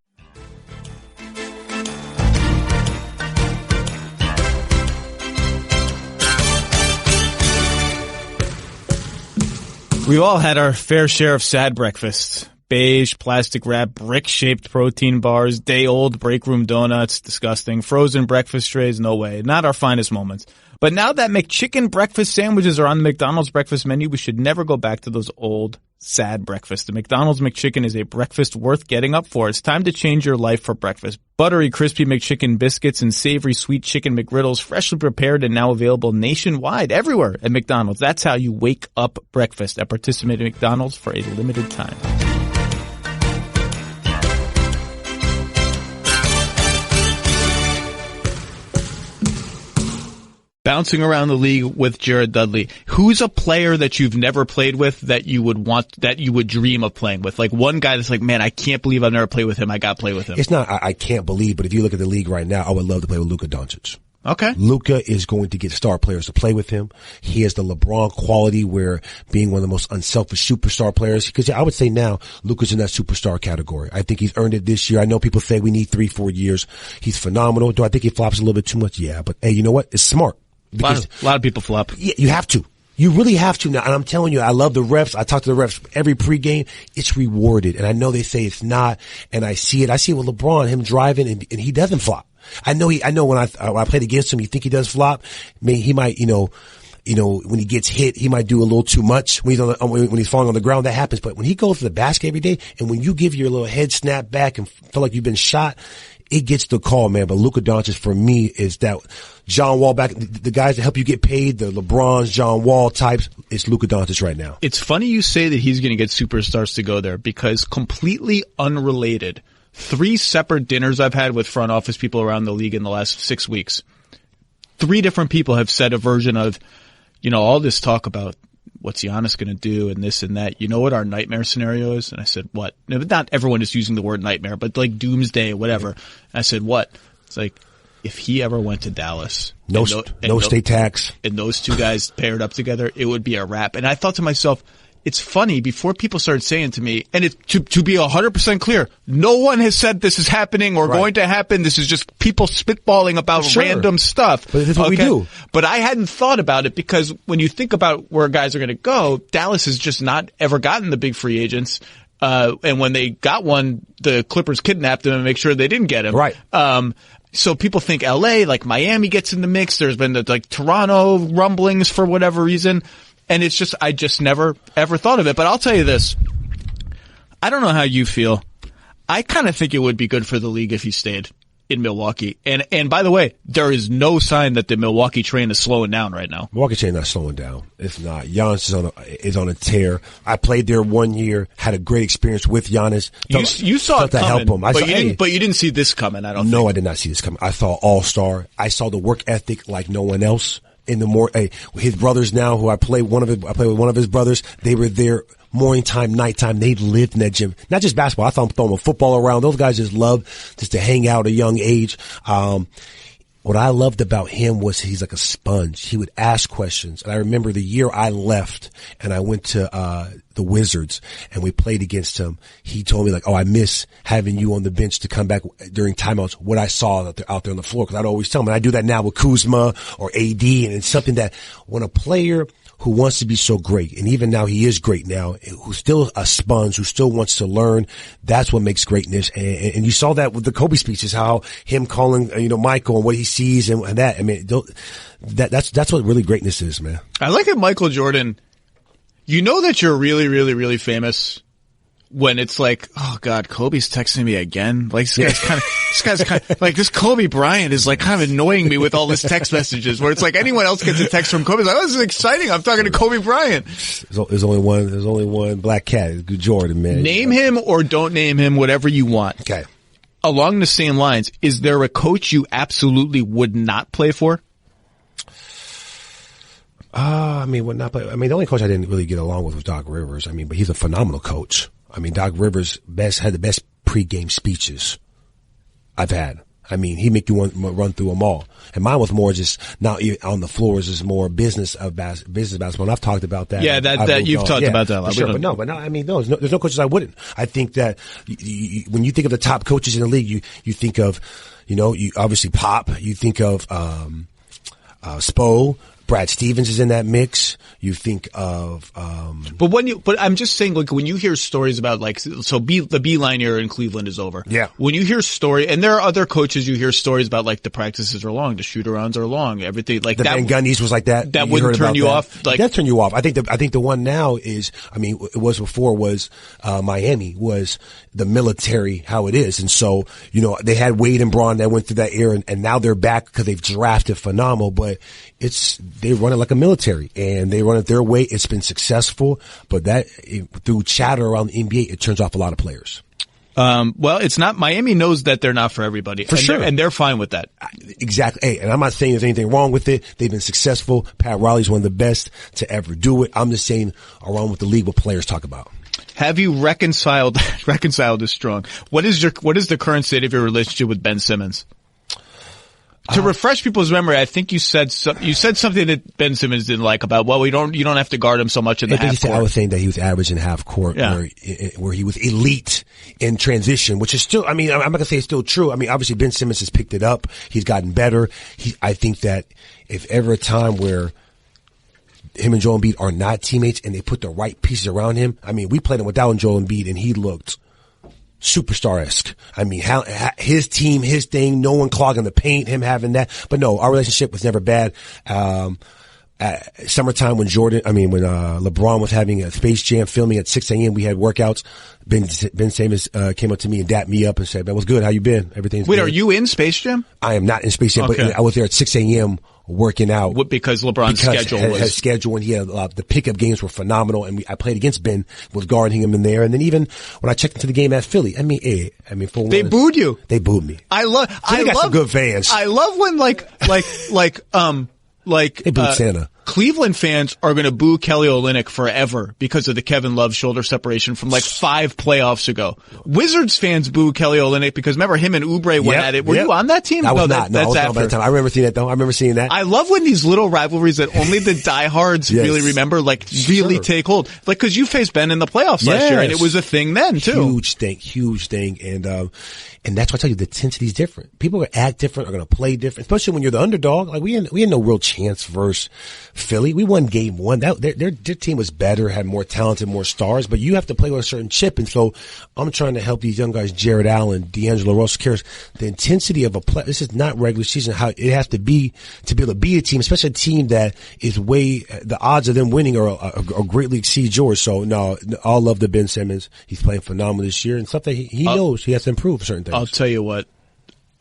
We've all had our fair share of sad breakfasts. Beige, plastic wrap, brick-shaped protein bars, day-old break room donuts, disgusting. Frozen breakfast trays, no way. Not our finest moments. But now that McChicken breakfast sandwiches are on the McDonald's breakfast menu, we should never go back to those old, sad breakfasts. The McDonald's McChicken is a breakfast worth getting up for. It's time to change your life for breakfast. Buttery, crispy McChicken biscuits and savory sweet chicken McGriddles, freshly prepared and now available nationwide, everywhere at McDonald's. That's how you wake up breakfast at participating McDonald's for a limited time. Bouncing around the league with Jared Dudley. Who's a player that you've never played with that you would dream of playing with? Like one guy that's like, man, I can't believe I've never played with him. I got to play with him. It's not, I can't believe, but if you look at the league right now, I would love to play with Luka Doncic. Okay. Luka is going to get star players to play with him. He has the LeBron quality, where being one of the most unselfish superstar players, because I would say now Luka's in that superstar category. I think he's earned it this year. I know people say we need 3-4 years. He's phenomenal. Do I think he flops a little bit too much? Yeah, but hey, you know what? It's smart. Because a lot of people flop. Yeah, you have to. You really have to now. And I'm telling you, I love the refs. I talk to the refs every pregame. It's rewarded. And I know they say it's not. And I see it. I see it with LeBron, him driving, and he doesn't flop. I know when I played against him, you think he does flop. He might, when he gets hit, he might do a little too much when he's falling on the ground. That happens. But when he goes to the basket every day, and when you give your little head snap back and feel like you've been shot, it gets the call, man. But Luka Doncic for me is that John Wall back, the guys that help you get paid, the LeBrons, John Wall types. It's Luka Doncic right now. It's funny you say that he's going to get superstars to go there, because completely unrelated, 3 separate dinners I've had with front office people around the league in the last 6 weeks. 3 different people have said a version of, all this talk about what's Giannis going to do and this and that. You know what our nightmare scenario is? And I said, what? No, not everyone is using the word nightmare, but like doomsday, whatever. And I said, what? It's like, if he ever went to Dallas, no state tax, and those 2 guys paired up together, it would be a wrap. And I thought to myself, it's funny, before people started saying to me, and to be 100% clear, no one has said this is happening or going to happen. This is just people spitballing about random stuff. But that's what we do. But I hadn't thought about it, because when you think about where guys are going to go, Dallas has just not ever gotten the big free agents. And when they got one, the Clippers kidnapped them and make sure they didn't get him. Right. So people think LA, like Miami gets in the mix. There's been like Toronto rumblings for whatever reason. And it's just, I just never ever thought of it. But I'll tell you this. I don't know how you feel. I kind of think it would be good for the league if he stayed in Milwaukee. And by the way, there is no sign that the Milwaukee train is slowing down right now. Milwaukee train not slowing down. It's not. Giannis is on a tear. I played there 1 year, had a great experience with Giannis. You saw it coming, help him. But you didn't see this coming, I don't think. No, I did not see this coming. I saw all-star. I saw the work ethic like no one else. His brothers now, who I played with one of his brothers, they were there morning time, nighttime. They lived in that gym. Not just basketball. I thought I'm throwing a football around. Those guys just love just to hang out at a young age. What I loved about him was he's like a sponge. He would ask questions. And I remember the year I left and I went to, the Wizards and we played against him. He told me like, I miss having you on the bench to come back during timeouts. What I saw out there on the floor. Cause I'd always tell him, and I do that now with Kuzma or AD. And it's something that when a player who wants to be so great, and even now he is great now, who's still a sponge, who still wants to learn, that's what makes greatness. And you saw that with the Kobe speeches, how him calling, Michael and what he sees and that. I mean, that's what really greatness is, man. I like that Michael Jordan, You know that you're really, really, really famous when it's like, oh God, Kobe's texting me again. Like this guy's kind of like this Kobe Bryant is like kind of annoying me with all his text messages where it's like anyone else gets a text from Kobe. It's like, oh, this is exciting. I'm talking to Kobe Bryant. There's only one black cat. It's Jordan, man. Name him or don't name him, whatever you want. Okay. Along the same lines, is there a coach you absolutely would not play for? Would not play. The only coach I didn't really get along with was Doc Rivers. But he's a phenomenal coach. Doc Rivers had the best pregame speeches I've had. He make you run through them all. And mine was more just not on the floors, is more business basketball. And I've talked about that. Yeah, that you've talked about that a lot. Sure, but no, there's no coaches I wouldn't. I think that when you think of the top coaches in the league, you think of, you obviously Pop, you think of, Spo, Brad Stevens is in that mix. You think of, but I'm just saying, like, when you hear stories about, like, the Beeline era in Cleveland is over. Yeah. When you hear and there are other coaches you hear stories about, like, the practices are long, the shoot-arounds are long, everything, like that. Van Gundy's was like that. That wouldn't turn you off? Like, that turn you off. I think the one now is, it was before was, Miami was the military, how it is. And so, they had Wade and Braun that went through that era and now they're back because they've drafted phenomenal, but they run it like a military and they run it their way. It's been successful, but through chatter around the NBA, it turns off a lot of players. Well, it's not, Miami knows that they're not for everybody. For sure. And they're fine with that. Exactly. Hey, and I'm not saying there's anything wrong with it. They've been successful. Pat Riley's one of the best to ever do it. I'm just saying around with the league, what players talk about. Have you reconciled is strong. What is the current state of your relationship with Ben Simmons? To refresh people's memory, I think you said something that Ben Simmons didn't like about, well, you don't have to guard him so much in the half court. I was saying that he was average in half court, where he was elite in transition, which is still, I'm not gonna say it's still true. Obviously Ben Simmons has picked it up. He's gotten better. I think that if ever a time where him and Joel Embiid are not teammates and they put the right pieces around him, we played him without Joel Embiid and he looked superstar-esque. His team, his thing, no one clogging the paint, him having that. But no, our relationship was never bad. At summertime when LeBron was having a Space Jam filming at 6 a.m., we had workouts. Ben Simmons came up to me and dapped me up and said, "Man, what's good? How you been? Everything's good." Wait, are you in Space Jam? I am not in Space Jam, okay. But I was there at 6 a.m. working out. Because LeBron's schedule was... His schedule, and he had the pickup games were phenomenal, and I played against Ben, was guarding him in there, and then even when I checked into the game at Philly, they booed you. They booed me. I love some good fans. I love when they booed Santa. Cleveland fans are going to boo Kelly Olynyk forever because of the Kevin Love shoulder separation from 5 playoffs ago. Wizards fans boo Kelly Olynyk because remember him and Oubre went at it. Were you on that team? I was not. That's I was after. not by the time. I remember seeing that though. I remember seeing that. I love when these little rivalries that only the diehards really remember, really take hold. Cause you faced Ben in the playoffs last year and it was a thing then too. Huge thing. And that's why I tell you the intensity is different. People are going to act different, are going to play different, especially when you're the underdog. We had no real chance versus Philly. We won game 1. Their team was better, had more talented, more stars, but you have to play with a certain chip. And so I'm trying to help these young guys, Jared Allen, D'Angelo Russell, the intensity of a play. This is not regular season, how it has to be to be able to beat a team, especially a team that is the odds of them winning are greatly exceed yours. So no, all love to Ben Simmons. He's playing phenomenal this year and stuff that he knows he has to improve certain things. I'll tell you what.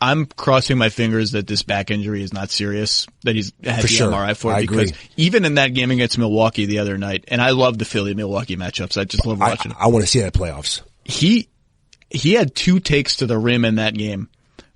I'm crossing my fingers that this back injury is not serious, that he's had the MRI for it. Because even in that game against Milwaukee the other night, and I love the Philly-Milwaukee matchups. I just love watching it. I want to see that in playoffs. He had 2 takes to the rim in that game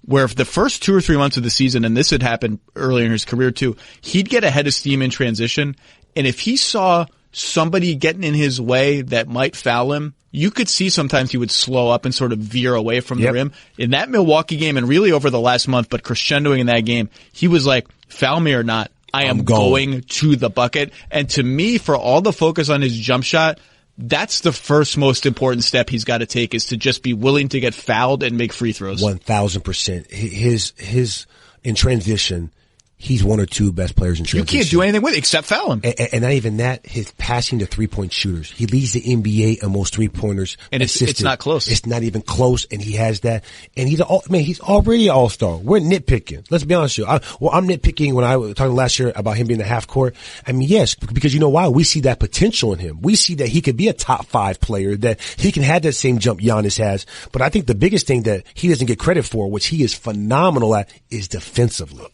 where for the first 2 or 3 months of the season, and this had happened earlier in his career too, he'd get ahead of steam in transition, and if he saw somebody getting in his way that might foul him, you could see sometimes he would slow up and sort of veer away from the rim. In that Milwaukee game and really over the last month, but crescendoing in that game, he was like, foul me or not, I am going to the bucket. And to me, for all the focus on his jump shot, that's the first most important step he's got to take, is to just be willing to get fouled and make free throws. 1,000%. His in transition he's one or two best players in You transition. can't do anything with it except foul him. And not even that, his passing to 3-point shooters. He leads the NBA in most 3-pointers. And it's not close. It's not even close, and he has that. And he's already an all-star. We're nitpicking. Let's be honest with you. I'm nitpicking when I was talking last year about him being the half court. I mean, yes, because you know why? We see that potential in him. We see that he could be a top 5 player, that he can have that same jump Giannis has. But I think the biggest thing that he doesn't get credit for, which he is phenomenal at, is defensively.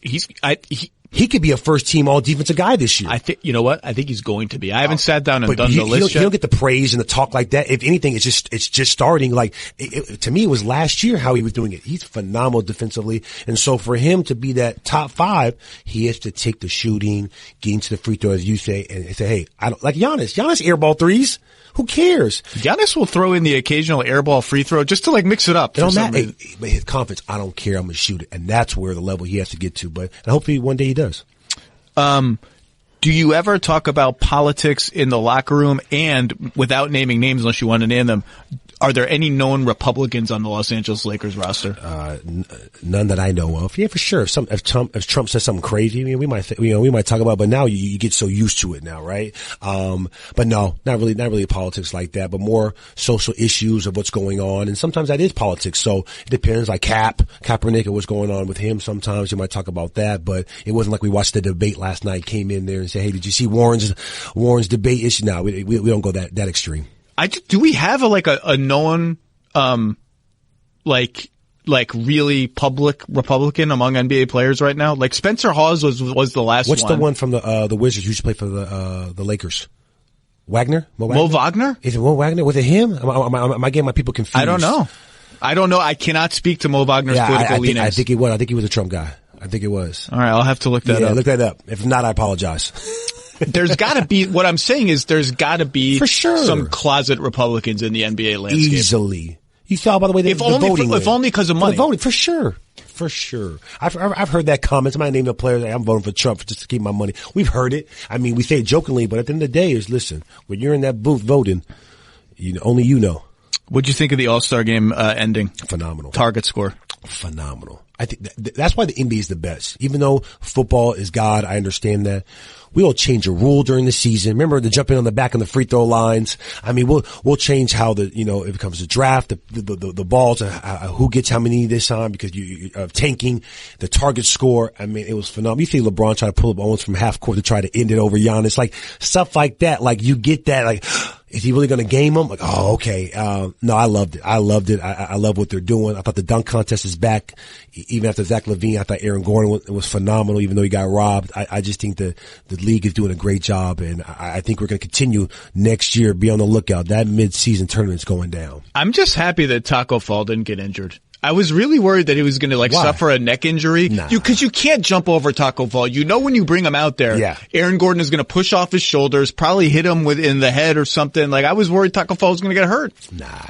He could be a first-team all-defensive guy this year. I think, you know what? I think he's going to be. I haven't sat down and done the list yet. You don't get the praise and the talk like that. If anything, it's just starting. Like, to me, it was last year how he was doing it. He's phenomenal defensively. And so for him to be that top 5, he has to take the shooting, get into the free throw, as you say, and say, hey, I don't, like Giannis. Giannis airball threes. Who cares? Giannis will throw in the occasional airball free throw just to like mix it up. But his confidence, I don't care, I'm going to shoot it. And that's where the level he has to get to. But and hopefully one day he does. Do you ever talk about politics in the locker room? And without naming names, unless you want to name them, are there any known Republicans on the Los Angeles Lakers roster? None that I know of. Yeah, for sure. If Trump says something crazy, I mean, we might talk about it, but now you get so used to it now, right? But no, not really politics like that, but more social issues of what's going on. And sometimes that is politics. So it depends, like Kaepernick and what's going on with him. Sometimes you might talk about that, but it wasn't like we watched the debate last night, came in there and said, hey, did you see Warren's debate issue? No, we don't go that extreme. Do we have a known, really public Republican among NBA players right now? Like Spencer Hawes was the last one. What's the one from the Wizards who used to play for the Lakers? Wagner? Mo Wagner? Is it Mo Wagner? Was it him? Am I getting my people confused? I don't know. I cannot speak to Mo Wagner's political leanings. I think it was. I think he was a Trump guy. I think it was. All right. I'll have to look that up. Look that up. If not, I apologize. There's gotta be, what I'm saying is there's gotta be for sure some closet Republicans in the NBA landscape. Easily. You saw, by the way, the voting. If only because of money. The voting, for sure. For sure. I've heard that comment. Somebody named a player that I'm voting for Trump just to keep my money. We've heard it. I mean, we say it jokingly, but at the end of the day listen, when you're in that booth voting, only you know. What'd you think of the All-Star game, ending? Phenomenal. Target score. Phenomenal. I think that's why the NBA is the best. Even though football is God, I understand that. We'll change a rule during the season. Remember the jumping on the back on the free throw lines. I mean, we'll change how if it comes to draft, the balls, who gets how many this time because you tanking, the target score. I mean, it was phenomenal. You see LeBron try to pull up Owens from half court to try to end it over Giannis, like stuff like that. Like you get that, like, is he really going to game him? Like, oh, okay. No, I loved it. I love what they're doing. I thought the dunk contest is back. Even after Zach LaVine, I thought Aaron Gordon was phenomenal, even though he got robbed. I just think the league is doing a great job, and I think we're going to continue next year. Be on the lookout. That mid-season tournament's going down. I'm just happy that Taco Fall didn't get injured. I was really worried that he was going to suffer a neck injury. Nah. Because you can't jump over Taco Fall. When you bring him out there, Aaron Gordon is going to push off his shoulders, probably hit him in the head or something. Like I was worried Taco Fall was going to get hurt. Nah.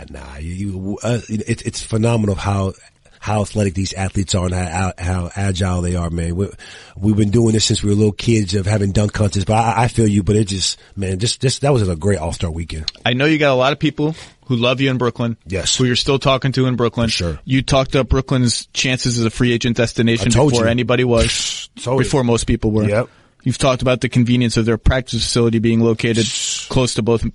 It's phenomenal how athletic these athletes are and how agile they are, man. We've been doing this since we were little kids of having dunk contests, but I feel you, but it just that was a great All-Star weekend. I know you got a lot of people who love you in Brooklyn. Yes. Who you're still talking to in Brooklyn. For sure. You talked up Brooklyn's chances as a free agent destination before anybody was, before most people were. Yep. You've talked about the convenience of their practice facility being located close to both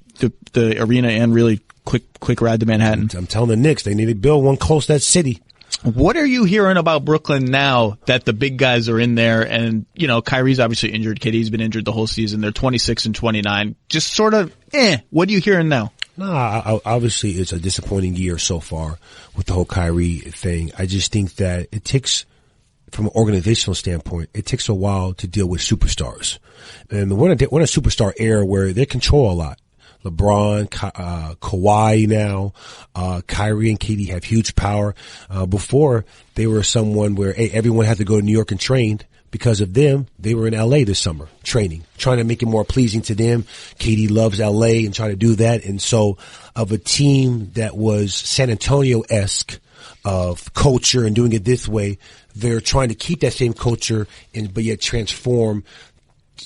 the arena and really quick ride to Manhattan. I'm telling the Knicks, they need to build one close to that city. What are you hearing about Brooklyn now that the big guys are in there and, Kyrie's obviously injured. KD's been injured the whole season. They're 26 and 29. Just sort of, what are you hearing now? Obviously it's a disappointing year so far with the whole Kyrie thing. I just think that it takes, from an organizational standpoint, it takes a while to deal with superstars. And we're in a superstar era where they control a lot. LeBron, Kawhi now, Kyrie and KD have huge power. Before they were someone where, everyone had to go to New York and train. Because of them, they were in LA this summer training, trying to make it more pleasing to them. KD loves LA and trying to do that. And so of a team that was San Antonio-esque of culture and doing it this way, they're trying to keep that same culture but yet transform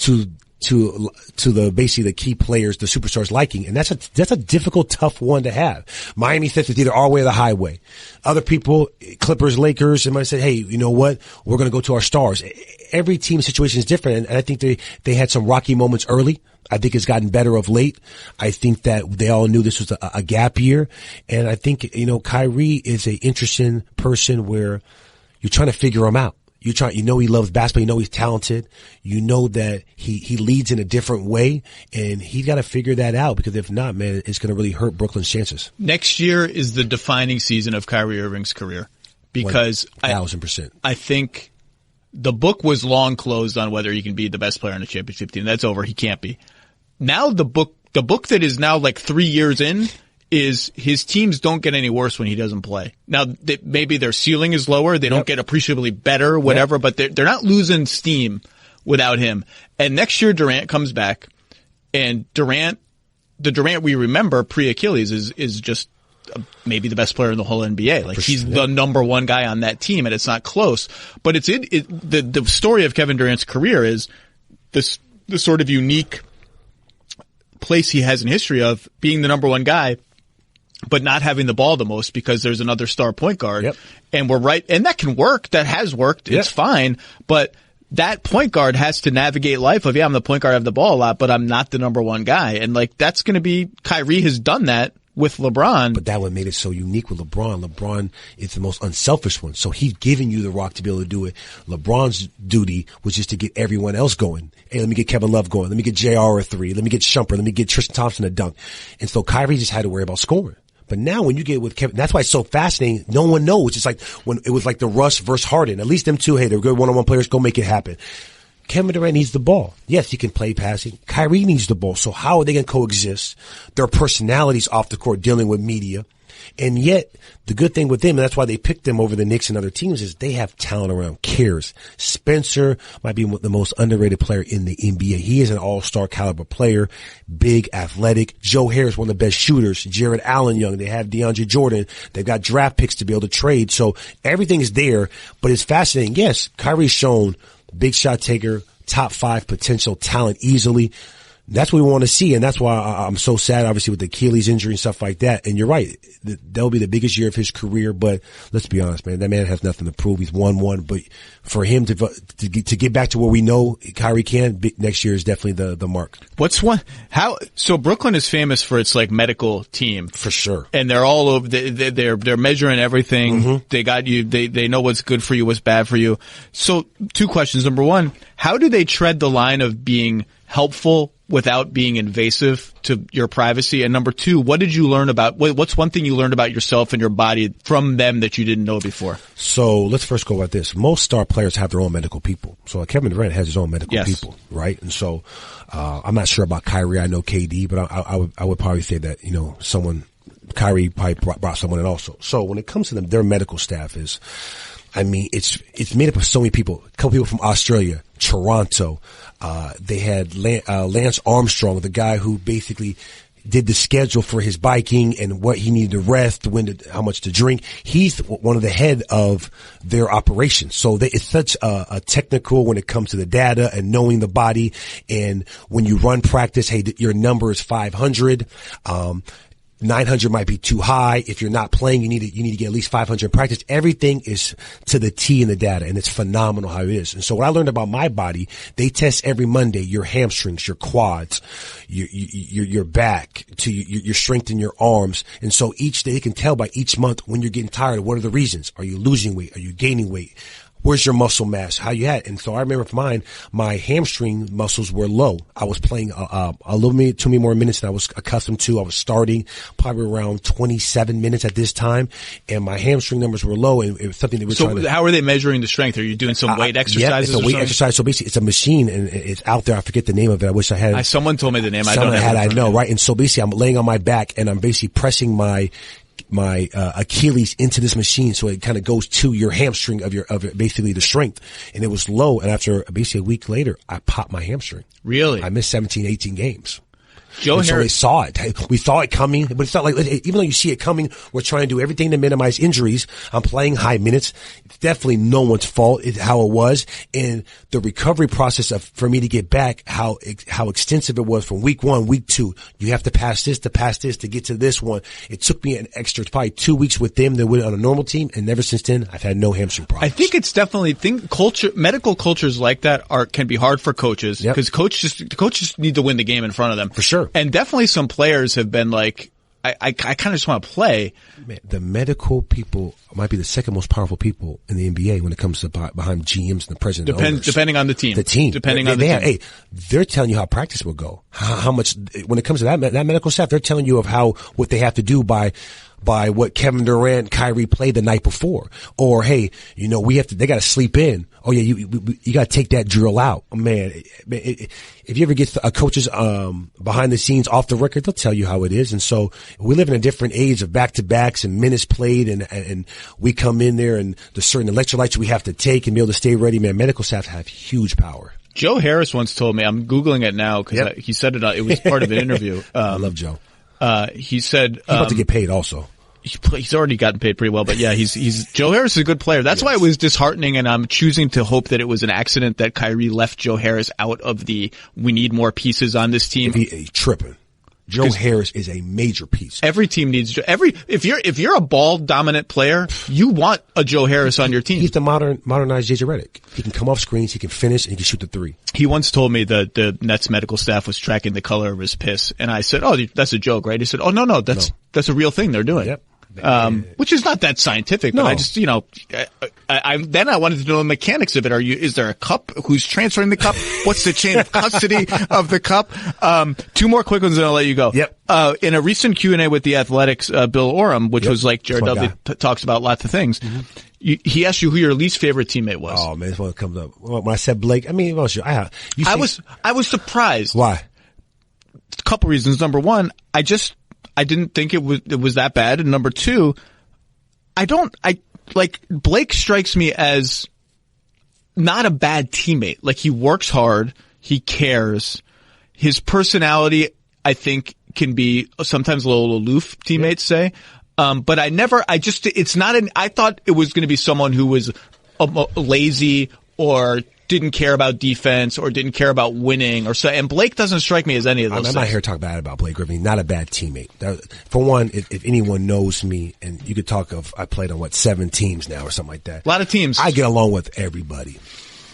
to the basically the key players, the superstars liking. And that's a difficult, tough one to have. Miami says it's either our way or the highway. Other people, Clippers, Lakers, they might say, hey, you know what? We're going to go to our stars. every team situation is different. And I think they had some rocky moments early. I think it's gotten better of late. I think that they all knew this was a gap year. And I think, Kyrie is an interesting person where you're trying to figure him out. He loves basketball. He's talented. That he leads in a different way, and he's got to figure that out, because if not, man, it's going to really hurt Brooklyn's chances. Next year is the defining season of Kyrie Irving's career, because 1,000%. I think the book was long closed on whether he can be the best player on a championship team. That's over. He can't be. Now the book that is now like 3 years in is his teams don't get any worse when he doesn't play. Now, maybe their ceiling is lower. They don't get appreciably better, whatever, but they're not losing steam without him. And next year Durant comes back, and the Durant we remember pre-Achilles is just maybe the best player in the whole NBA. Like, he's the number one guy on that team, and it's not close. But the story of Kevin Durant's career is this sort of unique place he has in history of being the number one guy, but not having the ball the most because there's another star point guard. Yep. And we're right. And that can work. That has worked. It's fine. But that point guard has to navigate life of, I'm the point guard, I have the ball a lot, but I'm not the number one guy. And that's going to be, Kyrie has done that with LeBron. But that what made it so unique with LeBron. LeBron is the most unselfish one. So he's giving you the rock to be able to do it. LeBron's duty was just to get everyone else going. Hey, let me get Kevin Love going. Let me get JR a three. Let me get Shumpert. Let me get Tristan Thompson a dunk. And so Kyrie just had to worry about scoring. But now when you get with Kevin, that's why it's so fascinating. No one knows. It's like when it was like the Russ versus Harden. At least them two, hey, they're good one-on-one players. Go make it happen. Kevin Durant needs the ball. Yes, he can play passing. Kyrie needs the ball. So how are they going to coexist? Their personalities off the court dealing with media. And yet, the good thing with them, and that's why they picked them over the Knicks and other teams, is they have talent around. Cares. Spencer might be the most underrated player in the NBA. He is an all-star caliber player, big, athletic. Joe Harris, one of the best shooters. Jared Allen young. They have DeAndre Jordan. They've got draft picks to be able to trade. So everything is there, but it's fascinating. Yes, Kyrie's shown big shot taker, top 5 potential talent easily. That's what we want to see, and that's why I'm so sad, obviously, with the Achilles injury and stuff like that. And you're right, that'll be the biggest year of his career. But let's be honest, man, that man has nothing to prove. He's won one, but for him to get back to where we know Kyrie can next year is definitely the mark. So Brooklyn is famous for its medical team, for sure, and they're all over. They're measuring everything. Mm-hmm. They got you. They know what's good for you, what's bad for you. So 2 questions. Number 1, how do they tread the line of being helpful without being invasive to your privacy? And number 2, what's one thing you learned about yourself and your body from them that you didn't know before? So let's first go about this. Most star players have their own medical people. So Kevin Durant has his own medical people, right? And so, I'm not sure about Kyrie. I know KD, but I would probably say that, Kyrie probably brought someone in also. So when it comes to them, their medical staff is, it's made up of so many people. A couple people from Australia, Toronto. They had Lance Armstrong, the guy who basically did the schedule for his biking and what he needed to rest, how much to drink. He's one of the head of their operations. So it's such a technical when it comes to the data and knowing the body. And when you run practice, hey, your number is 500. 900 might be too high. If you're not playing, you need to get at least 500 in practice. Everything is to the T in the data, and it's phenomenal how it is. And so what I learned about my body, they test every Monday your hamstrings, your quads, your back, to your strength in your arms. And so each day they can tell by each month when you're getting tired. What are the reasons? Are you losing weight? Are you gaining weight? Where's your muscle mass? How you had? And so I remember for mine, my hamstring muscles were low. I was playing too many more minutes than I was accustomed to. I was starting probably around 27 minutes at this time, and my hamstring numbers were low. And it was something that was. So how are they measuring the strength? Are you doing some weight exercises? Yeah, it's a weight exercise. So basically, it's a machine, and it's out there. I forget the name of it. I wish I had. Someone told me the name. I know, right? And so basically, I'm laying on my back, and I'm basically pressing my Achilles into this machine, so it kind of goes to your hamstring of basically the strength. And it was low, and after basically a week later, I popped my hamstring. Really? I missed 17, 18 games. Joe So they Harris saw it. We saw it coming, but it's not like, even though you see it coming, we're trying to do everything to minimize injuries. I'm playing high minutes. It's definitely no one's fault. It's how it was. And the recovery process for me to get back, how extensive it was from week 1, week 2. You have to pass this to get to this one. It took me an extra probably 2 weeks with them than on a normal team. And ever since then, I've had no hamstring problems. I think it's definitely medical cultures like that can be hard for coaches because coaches need to win the game in front of them. For sure. And definitely some players have been like, I kind of just want to play. Man, the medical people might be the second most powerful people in the NBA when it comes to behind GMs and the president. Depending on the team. Depending on the team. Hey, they're telling you how practice will go. How much, when it comes to that medical staff, they're telling you of what they have to do by what Kevin Durant, Kyrie played the night before. Or, hey, they gotta sleep in. Oh yeah, you gotta take that drill out. Man, if you ever get a coach's, behind the scenes off the record, they'll tell you how it is. And so we live in a different age of back-to-backs and minutes played and we come in there and there's certain electrolytes we have to take and be able to stay ready. Man, medical staff have huge power. Joe Harris once told me, I'm Googling it now because he said it was part of an interview. I love Joe. He said, he's about to get paid also. He's already gotten paid pretty well, but yeah, Joe Harris is a good player. That's why it was disheartening, and I'm choosing to hope that it was an accident that Kyrie left Joe Harris out of we need more pieces on this team. He's tripping. Joe Harris is a major piece. Every team needs if you're a ball dominant player, you want a Joe Harris on your team. He's the modernized JJ Redick. He can come off screens, he can finish, and he can shoot the three. He once told me that the Nets medical staff was tracking the color of his piss, and I said, "Oh, that's a joke, right?" He said, "Oh, no, that's a real thing they're doing." Yep. Which is not that scientific, but I just, then I wanted to know the mechanics of it. Is there a cup? Who's transferring the cup? What's the chain of custody of the cup? 2 more quick ones and I'll let you go. Yep. In a recent Q&A with the Athletics, Bill Oram, which was like Jared Dudley talks about lots of things. Mm-hmm. He asked you who your least favorite teammate was. Oh man, that's what comes up. When I said Blake, I mean, well, sure, I was surprised. Why? A couple reasons. Number one, I didn't think it was that bad. And number 2, Blake strikes me as not a bad teammate. Like he works hard. He cares. His personality, I think, can be sometimes a little aloof, teammates say. But I thought it was going to be someone who was lazy or didn't care about defense or didn't care about winning or so. And Blake doesn't strike me as any of those things. I'm not here to talk bad about Blake Griffin. Not a bad teammate. For one, if anyone knows me, and you could talk of, I played on 7 teams now or something like that. A lot of teams. I get along with everybody.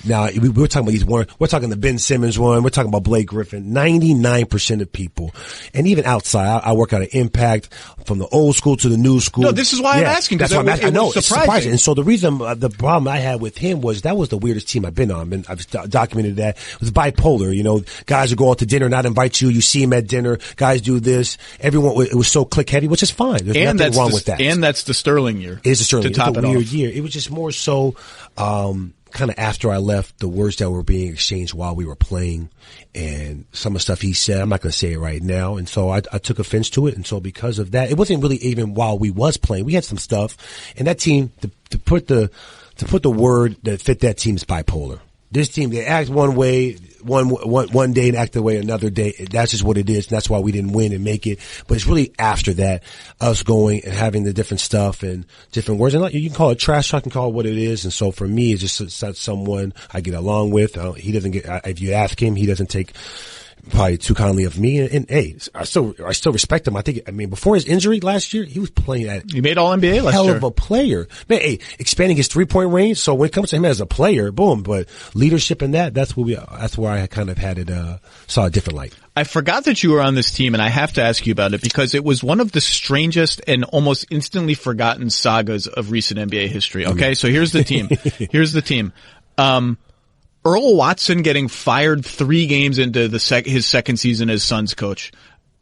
Now, we're talking about these one. We're talking the Ben Simmons one. We're talking about Blake Griffin. 99% of people, and even outside, I work out of Impact from the old school to the new school. No, this is why I'm asking. That's why I'm asking. I know it's surprising. And so the reason, the problem I had with him was that was the weirdest team I've been on. I've documented that. It was bipolar. Guys would go out to dinner, not invite you. You see him at dinner. Guys do this. Everyone. It was so click heavy, which is fine. There's nothing wrong with that. And that's the Sterling year. It is the Sterling to top it. It's a weird off. year. It was just more so. Kind of after I left, the words that were being exchanged while we were playing and some of the stuff he said, I'm not going to say it right now. And so I took offense to it. And so because of that, it wasn't really even while we was playing. We had some stuff, and that team, to put the word that fit that team is bipolar. This team, they act one way one day and act the way another day. That's just what it is. And that's why we didn't win and make it. But it's really after that, us going and having the different stuff and different words. And you can call it trash. I can call it what it is. And so for me, it's just someone I get along with. He doesn't get, if you ask him, he doesn't take probably too kindly of me. And hey, I still respect him. Before his injury last year, he was playing at. He made All-NBA last year. Hell of a player. Man, hey, expanding his 3-point range. So when it comes to him as a player, boom. But leadership in that's where I kind of had it, saw a different light. I forgot that you were on this team, and I have to ask you about it because it was one of the strangest and almost instantly forgotten sagas of recent NBA history. Okay, so here's the team. Earl Watson getting fired 3 games into his second season as Suns coach.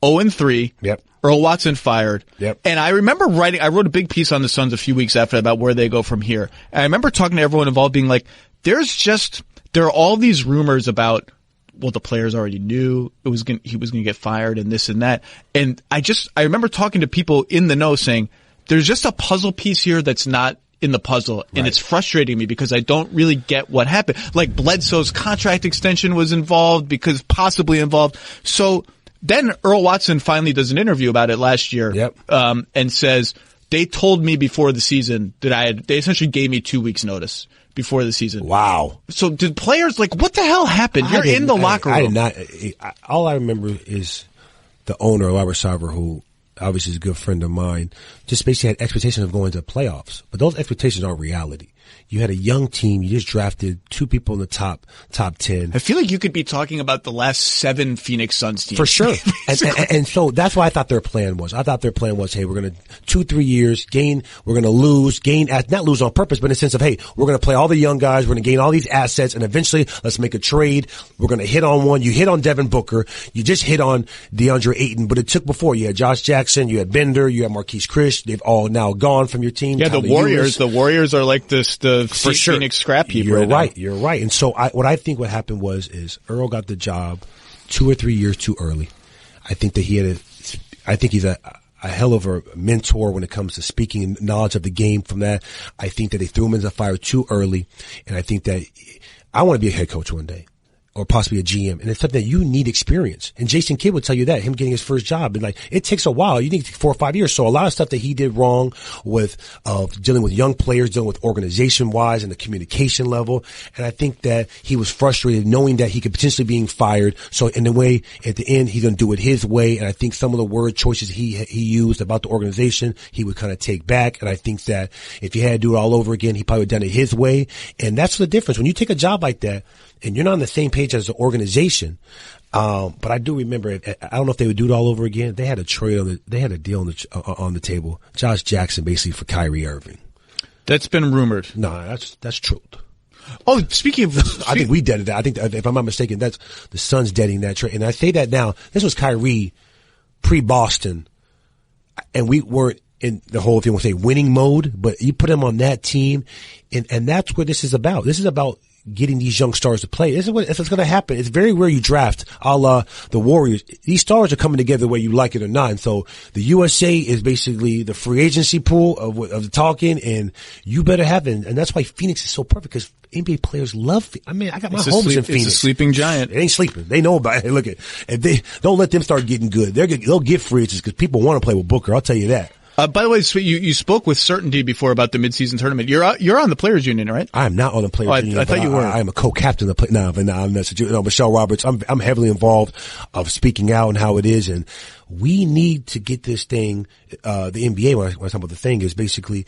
0-3. Yep. Earl Watson fired. Yep. And I remember I wrote a big piece on the Suns a few weeks after that about where they go from here. And I remember talking to everyone involved being like, there are all these rumors about, well, the players already knew he was going to get fired and this and that. And I remember talking to people in the know saying, there's just a puzzle piece here that's not in the puzzle, and it's frustrating me because I don't really get what happened. Like Bledsoe's contract extension was possibly involved. So Then Earl Watson finally does an interview about it last year. Yep. And says, they told me before the season that they essentially gave me 2 weeks notice before the season. Wow. So did players what the hell happened? You're in the locker room. I did not. All I remember is the owner, Robert Sarver, who obviously is a good friend of mine, just basically had expectations of going to playoffs. But those expectations aren't reality. You had a young team. You just drafted 2 people in the top 10. I feel like you could be talking about the last 7 Phoenix Suns teams. For sure. and so that's what I thought their plan was. I thought their plan was, hey, we're going to 2-3 years we're going to gain, not lose on purpose, but in the sense of, hey, we're going to play all the young guys. We're going to gain all these assets, and eventually let's make a trade. We're going to hit on one. You hit on Devin Booker. You just hit on DeAndre Ayton, but it took before. You had Josh Jackson. You had Bender. You had Marquise Chris. They've all now gone from your team. Yeah, the Warriors are like the for sure. Phoenix scrap heap. You're right. You're right. And so what I think what happened is Earl got the job 2 or 3 years too early. I think that he's a hell of a mentor when it comes to speaking and knowledge of the game from that. I think that they threw him into the fire too early. And I think that I want to be a head coach one day, or possibly a GM. And it's something that you need experience. And Jason Kidd would tell you that, him getting his first job. And it takes a while. You need 4 or 5 years. So a lot of stuff that he did wrong with, dealing with young players, dealing with organization wise and the communication level. And I think that he was frustrated knowing that he could potentially be fired. So in a way, at the end, he's going to do it his way. And I think some of the word choices he used about the organization, he would kind of take back. And I think that if he had to do it all over again, he probably would have done it his way. And that's the difference. When you take a job like that, and you're not on the same page as the organization. But I do remember, I don't know if they would do it all over again. They had a trade they had a deal on the table. Josh Jackson basically for Kyrie Irving. That's been rumored. No, that's truth. Oh, speaking of, I think we deaded that. I think that, if I'm not mistaken, that's the Suns deading that trade. And I say that now. This was Kyrie pre-Boston, and we weren't in the whole, if you want to say, winning mode. But you put him on that team, and that's what this is about. This is about getting these young stars to play. This is what's going to happen. It's very rare you draft a la the Warriors. These stars are coming together whether you like it or not. And so the USA is basically the free agency pool of the talking, and you better have it. And that's why Phoenix is so perfect, because NBA players love I got my homies in Phoenix. It's a sleeping giant. It ain't sleeping. They know about it. Look, if they don't let them start getting good, they'll get free agents because people want to play with Booker. I'll tell you that. By the way, so you spoke with certainty before about the midseason tournament. You're on the Players Union, right? I am not on the Players Union. I thought you were. I am a co-captain of the I'm not. Michelle Roberts. I'm heavily involved of speaking out and how it is, and we need to get this thing. The NBA, when I talk about the thing, is basically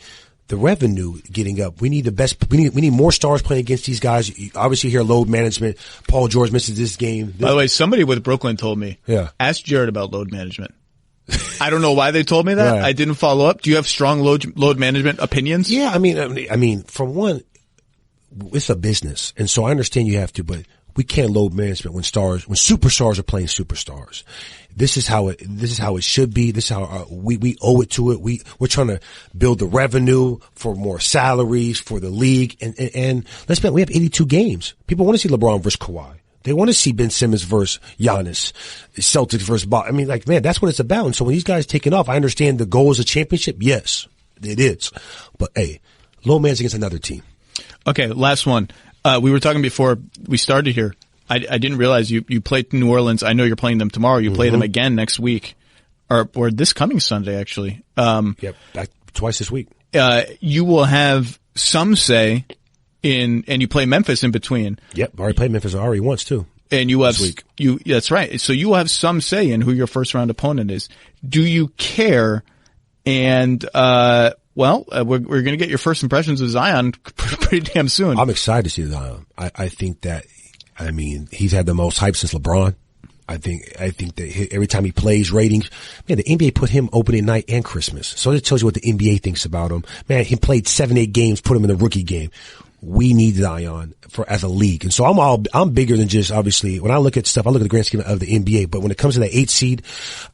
the revenue getting up. We need the best. We need more stars playing against these guys. You obviously hear load management. Paul George misses this game. By the way, somebody with Brooklyn told me. Yeah. Ask Jared about load management. I don't know why they told me that. Right. I didn't follow up. Do you have strong load management opinions? Yeah, I mean, from one, it's a business, and so I understand you have to, but we can't load management when superstars are playing superstars. This is how it should be. This is how we owe it to it. We're trying to build the revenue for more salaries for the league, and we have 82 games. People want to see LeBron versus Kawhi. They want to see Ben Simmons versus Giannis, Celtics versus Boston. I mean, man, that's what it's about. And so when these guys taking off, I understand the goal is a championship. Yes, it is. But hey, low man's against another team. Okay, last one. We were talking before we started here. I didn't realize you played New Orleans. I know you're playing them tomorrow. You play them again next week, or this coming Sunday, actually. Yep, back twice this week. You will have some say and you play Memphis in between. Yep, already played Memphis already once too. And you have that's right. So you have some say in who your first round opponent is. Do you care? And we're going to get your first impressions of Zion pretty damn soon. I'm excited to see Zion. I think that, he's had the most hype since LeBron. I think that every time he plays, ratings, man, the NBA put him opening night and Christmas. So it tells you what the NBA thinks about him. Man, he played 7-8 games, put him in the rookie game. We need Zion as a league. And so I'm bigger than just, obviously, when I look at stuff, I look at the grand scheme of the NBA. But when it comes to that 8 seed,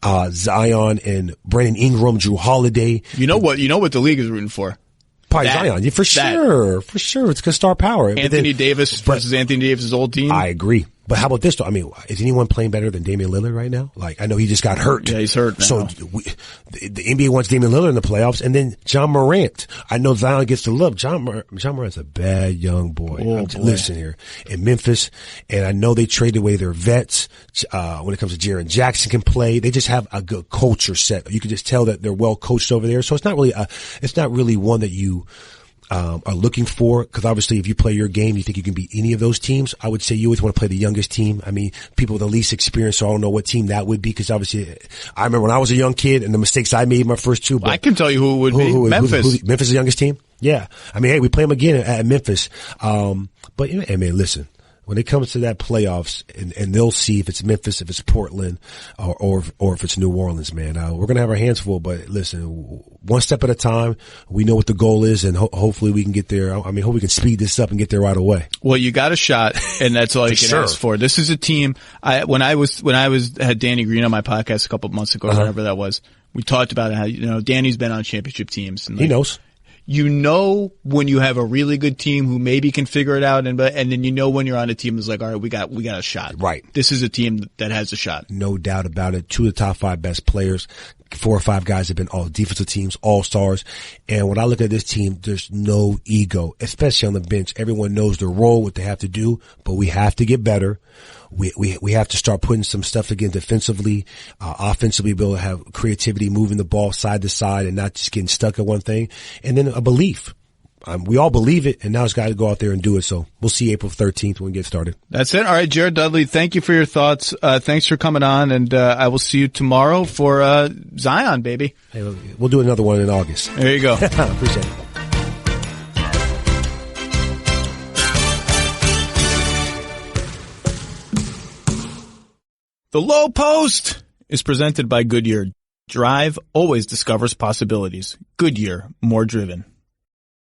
Zion and Brandon Ingram, Drew Holiday. You know what the league is rooting for? Probably Zion. Yeah, for sure. It's because star power. Anthony Davis versus Anthony Davis' old team. I agree. But how about this though? I mean, is anyone playing better than Damian Lillard right now? Like, I know he just got hurt. Yeah, he's hurt now. So the NBA wants Damian Lillard in the playoffs, and then John Morant. I know Zion gets the love. John Morant's a bad young boy. Oh, boy. Listen here. In Memphis, and I know they traded away their vets. When it comes to Jaren Jackson can play, they just have a good culture set. You can just tell that they're well coached over there. So it's not really one that you are looking for, because obviously if you play your game, you think you can beat any of those teams. I would say you always want to play the youngest team. I mean, people with the least experience, so I don't know what team that would be, because obviously I remember when I was a young kid and the mistakes I made my first two. But I can tell you who it would be. Memphis. Memphis is the youngest team? Yeah. I mean, hey, we play them again at Memphis. But, hey, man, listen. When it comes to that playoffs, and they'll see if it's Memphis, if it's Portland, or if it's New Orleans, man. We're gonna have our hands full, but listen, one step at a time. We know what the goal is, and hopefully we can get there. I mean, hope we can speed this up and get there right away. Well, you got a shot, and that's all you can ask for. This is a team. When I had Danny Green on my podcast a couple of months ago, whatever that was, we talked about how, Danny's been on championship teams. And he knows. You know when you have a really good team who maybe can figure it out, and then you know when you're on a team that's like, all right, we got a shot. Right. This is a team that has a shot. No doubt about it. 2 of the top 5 best players. 4 or 5 guys have been all defensive teams, all-stars. And when I look at this team, there's no ego, especially on the bench. Everyone knows their role, what they have to do, but we have to get better. We have to start putting some stuff again defensively, offensively, be able to have creativity, moving the ball side to side and not just getting stuck at one thing. And then a belief. We all believe it, and now it's got to go out there and do it. So we'll see April 13th when we get started. That's it. All right, Jared Dudley, thank you for your thoughts. Thanks for coming on, and I will see you tomorrow for Zion, baby. Hey, we'll do another one in August. There you go. Appreciate it. The Lowe Post is presented by Goodyear. Drive always discovers possibilities. Goodyear, more driven.